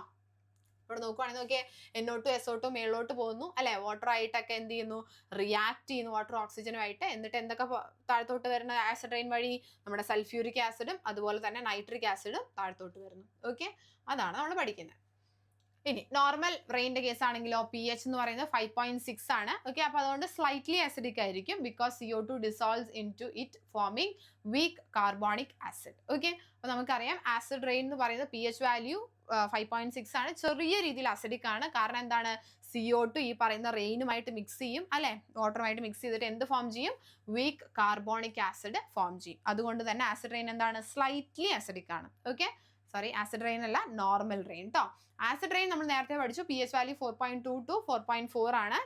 ഇവിടെ നോക്കുവാണെങ്കിൽ നോക്കിയേ, NO2 SO2 മേളിലോട്ട് പോകുന്നു അല്ലെ, വാട്ടർ ആയിട്ടൊക്കെ എന്ത് ചെയ്യുന്നു? റിയാക്ട് ചെയ്യുന്നു വാട്ടർ ഓക്സിജനുമായിട്ട്. എന്നിട്ട് എന്തൊക്കെ താഴത്തോട്ട് വരുന്ന ആസിഡ് റെയിൻ വഴി? നമ്മുടെ സൾഫ്യൂരിക് ആസിഡും അതുപോലെ തന്നെ നൈട്രിക് ആസിഡും താഴത്തോട്ട് വരുന്നു. ഓക്കെ, അതാണ് നമ്മൾ പഠിക്കുന്നത്. ഇനി നോർമൽ റെയിൻ്റെ കേസ് ആണെങ്കിലോ pH എന്ന് പറയുന്നത് 5.6 ആണ്. ഓക്കെ, അപ്പോൾ അതുകൊണ്ട് സ്ലൈറ്റ്ലി ആസിഡിക് ആയിരിക്കും because CO2 dissolves into it forming weak carbonic acid. Okay, അപ്പോൾ നമുക്കറിയാം ആസിഡ് റെയിൻ എന്ന് പറയുന്നത് pH വാല്യൂ 5.6 ആണ്. ചെറിയ രീതിയിൽ അസിഡിക് ആണ്. കാരണം എന്താണ്? CO2 ഈ പറയുന്ന റെയിനുമായിട്ട് മിക്സ് ചെയ്യും അല്ലെ, വാട്ടറുമായിട്ട് മിക്സ് ചെയ്തിട്ട് എന്ത് ഫോം ചെയ്യും, വീക്ക് കാർബോണിക് ആസിഡ് ഫോം ചെയ്യും. അതുകൊണ്ട് തന്നെ ആസിഡ് റെയിൻ എന്താണ്, സ്ലൈറ്റ്ലി അസിഡിക് ആണ്. ഓക്കെ, സോറി ആസിഡ് റെയിൻ അല്ല, നോർമൽ റെയിൻ കേട്ടോ. ആസിഡ് റെയിൻ നമ്മൾ നേരത്തെ പഠിച്ചു, pH വാല്യൂ 4.2 to 4.4 ആണ്.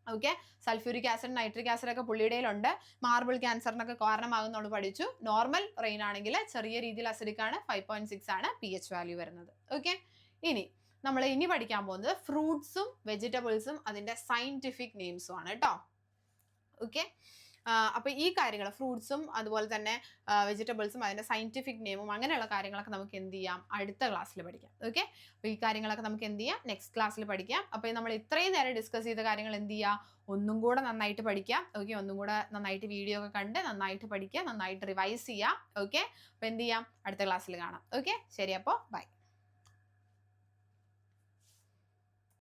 Okay, sulphuric acid nitric acid ഒക്കെ പുള്ളിയുടെയിലുണ്ട്, മാർബിൾ ക്യാൻസറിനൊക്കെ കാരണമാകും നമ്മൾ പഠിച്ചു. നോർമൽ റെയിൻ ആണെങ്കിൽ ചെറിയ രീതിയിൽ അസിഡിക് ആണ്, 5.6 ആണ് pH വാല്യൂ വരുന്നത്. ഓക്കെ, നമ്മൾ ഇനി പഠിക്കാൻ പോകുന്നത് ഫ്രൂട്ട്സും വെജിറ്റബിൾസും അതിന്റെ സയന്റിഫിക് നെയിംസും ആണ് കേട്ടോ. ഓക്കെ, അപ്പൊ ഈ കാര്യങ്ങൾ ഫ്രൂട്ട്സും അതുപോലെ തന്നെ വെജിറ്റബിൾസും അതിന്റെ സയന്റിഫിക് നെയിമും അങ്ങനെയുള്ള കാര്യങ്ങളൊക്കെ നമുക്ക് എന്ത് ചെയ്യാം, അടുത്ത ക്ലാസ്സിൽ പഠിക്കാം. ഓക്കെ, അപ്പൊ ഈ കാര്യങ്ങളൊക്കെ നമുക്ക് എന്ത് ചെയ്യാം, നെക്സ്റ്റ് ക്ലാസ്സിൽ പഠിക്കാം. അപ്പൊ നമ്മൾ ഇത്രയും നേരം ഡിസ്കസ് ചെയ്ത കാര്യങ്ങൾ എന്ത് ചെയ്യാം, ഒന്നും കൂടെ നന്നായിട്ട് പഠിക്കാം. ഓക്കെ, ഒന്നും കൂടെ നന്നായിട്ട് വീഡിയോ ഒക്കെ കണ്ട് നന്നായിട്ട് പഠിക്കുക, നന്നായിട്ട് റിവൈസ് ചെയ്യാം. ഓക്കെ, അപ്പൊ എന്ത് ചെയ്യാം, അടുത്ത ക്ലാസ്സിൽ കാണാം. ഓക്കെ, ശരി, അപ്പോൾ ബൈ.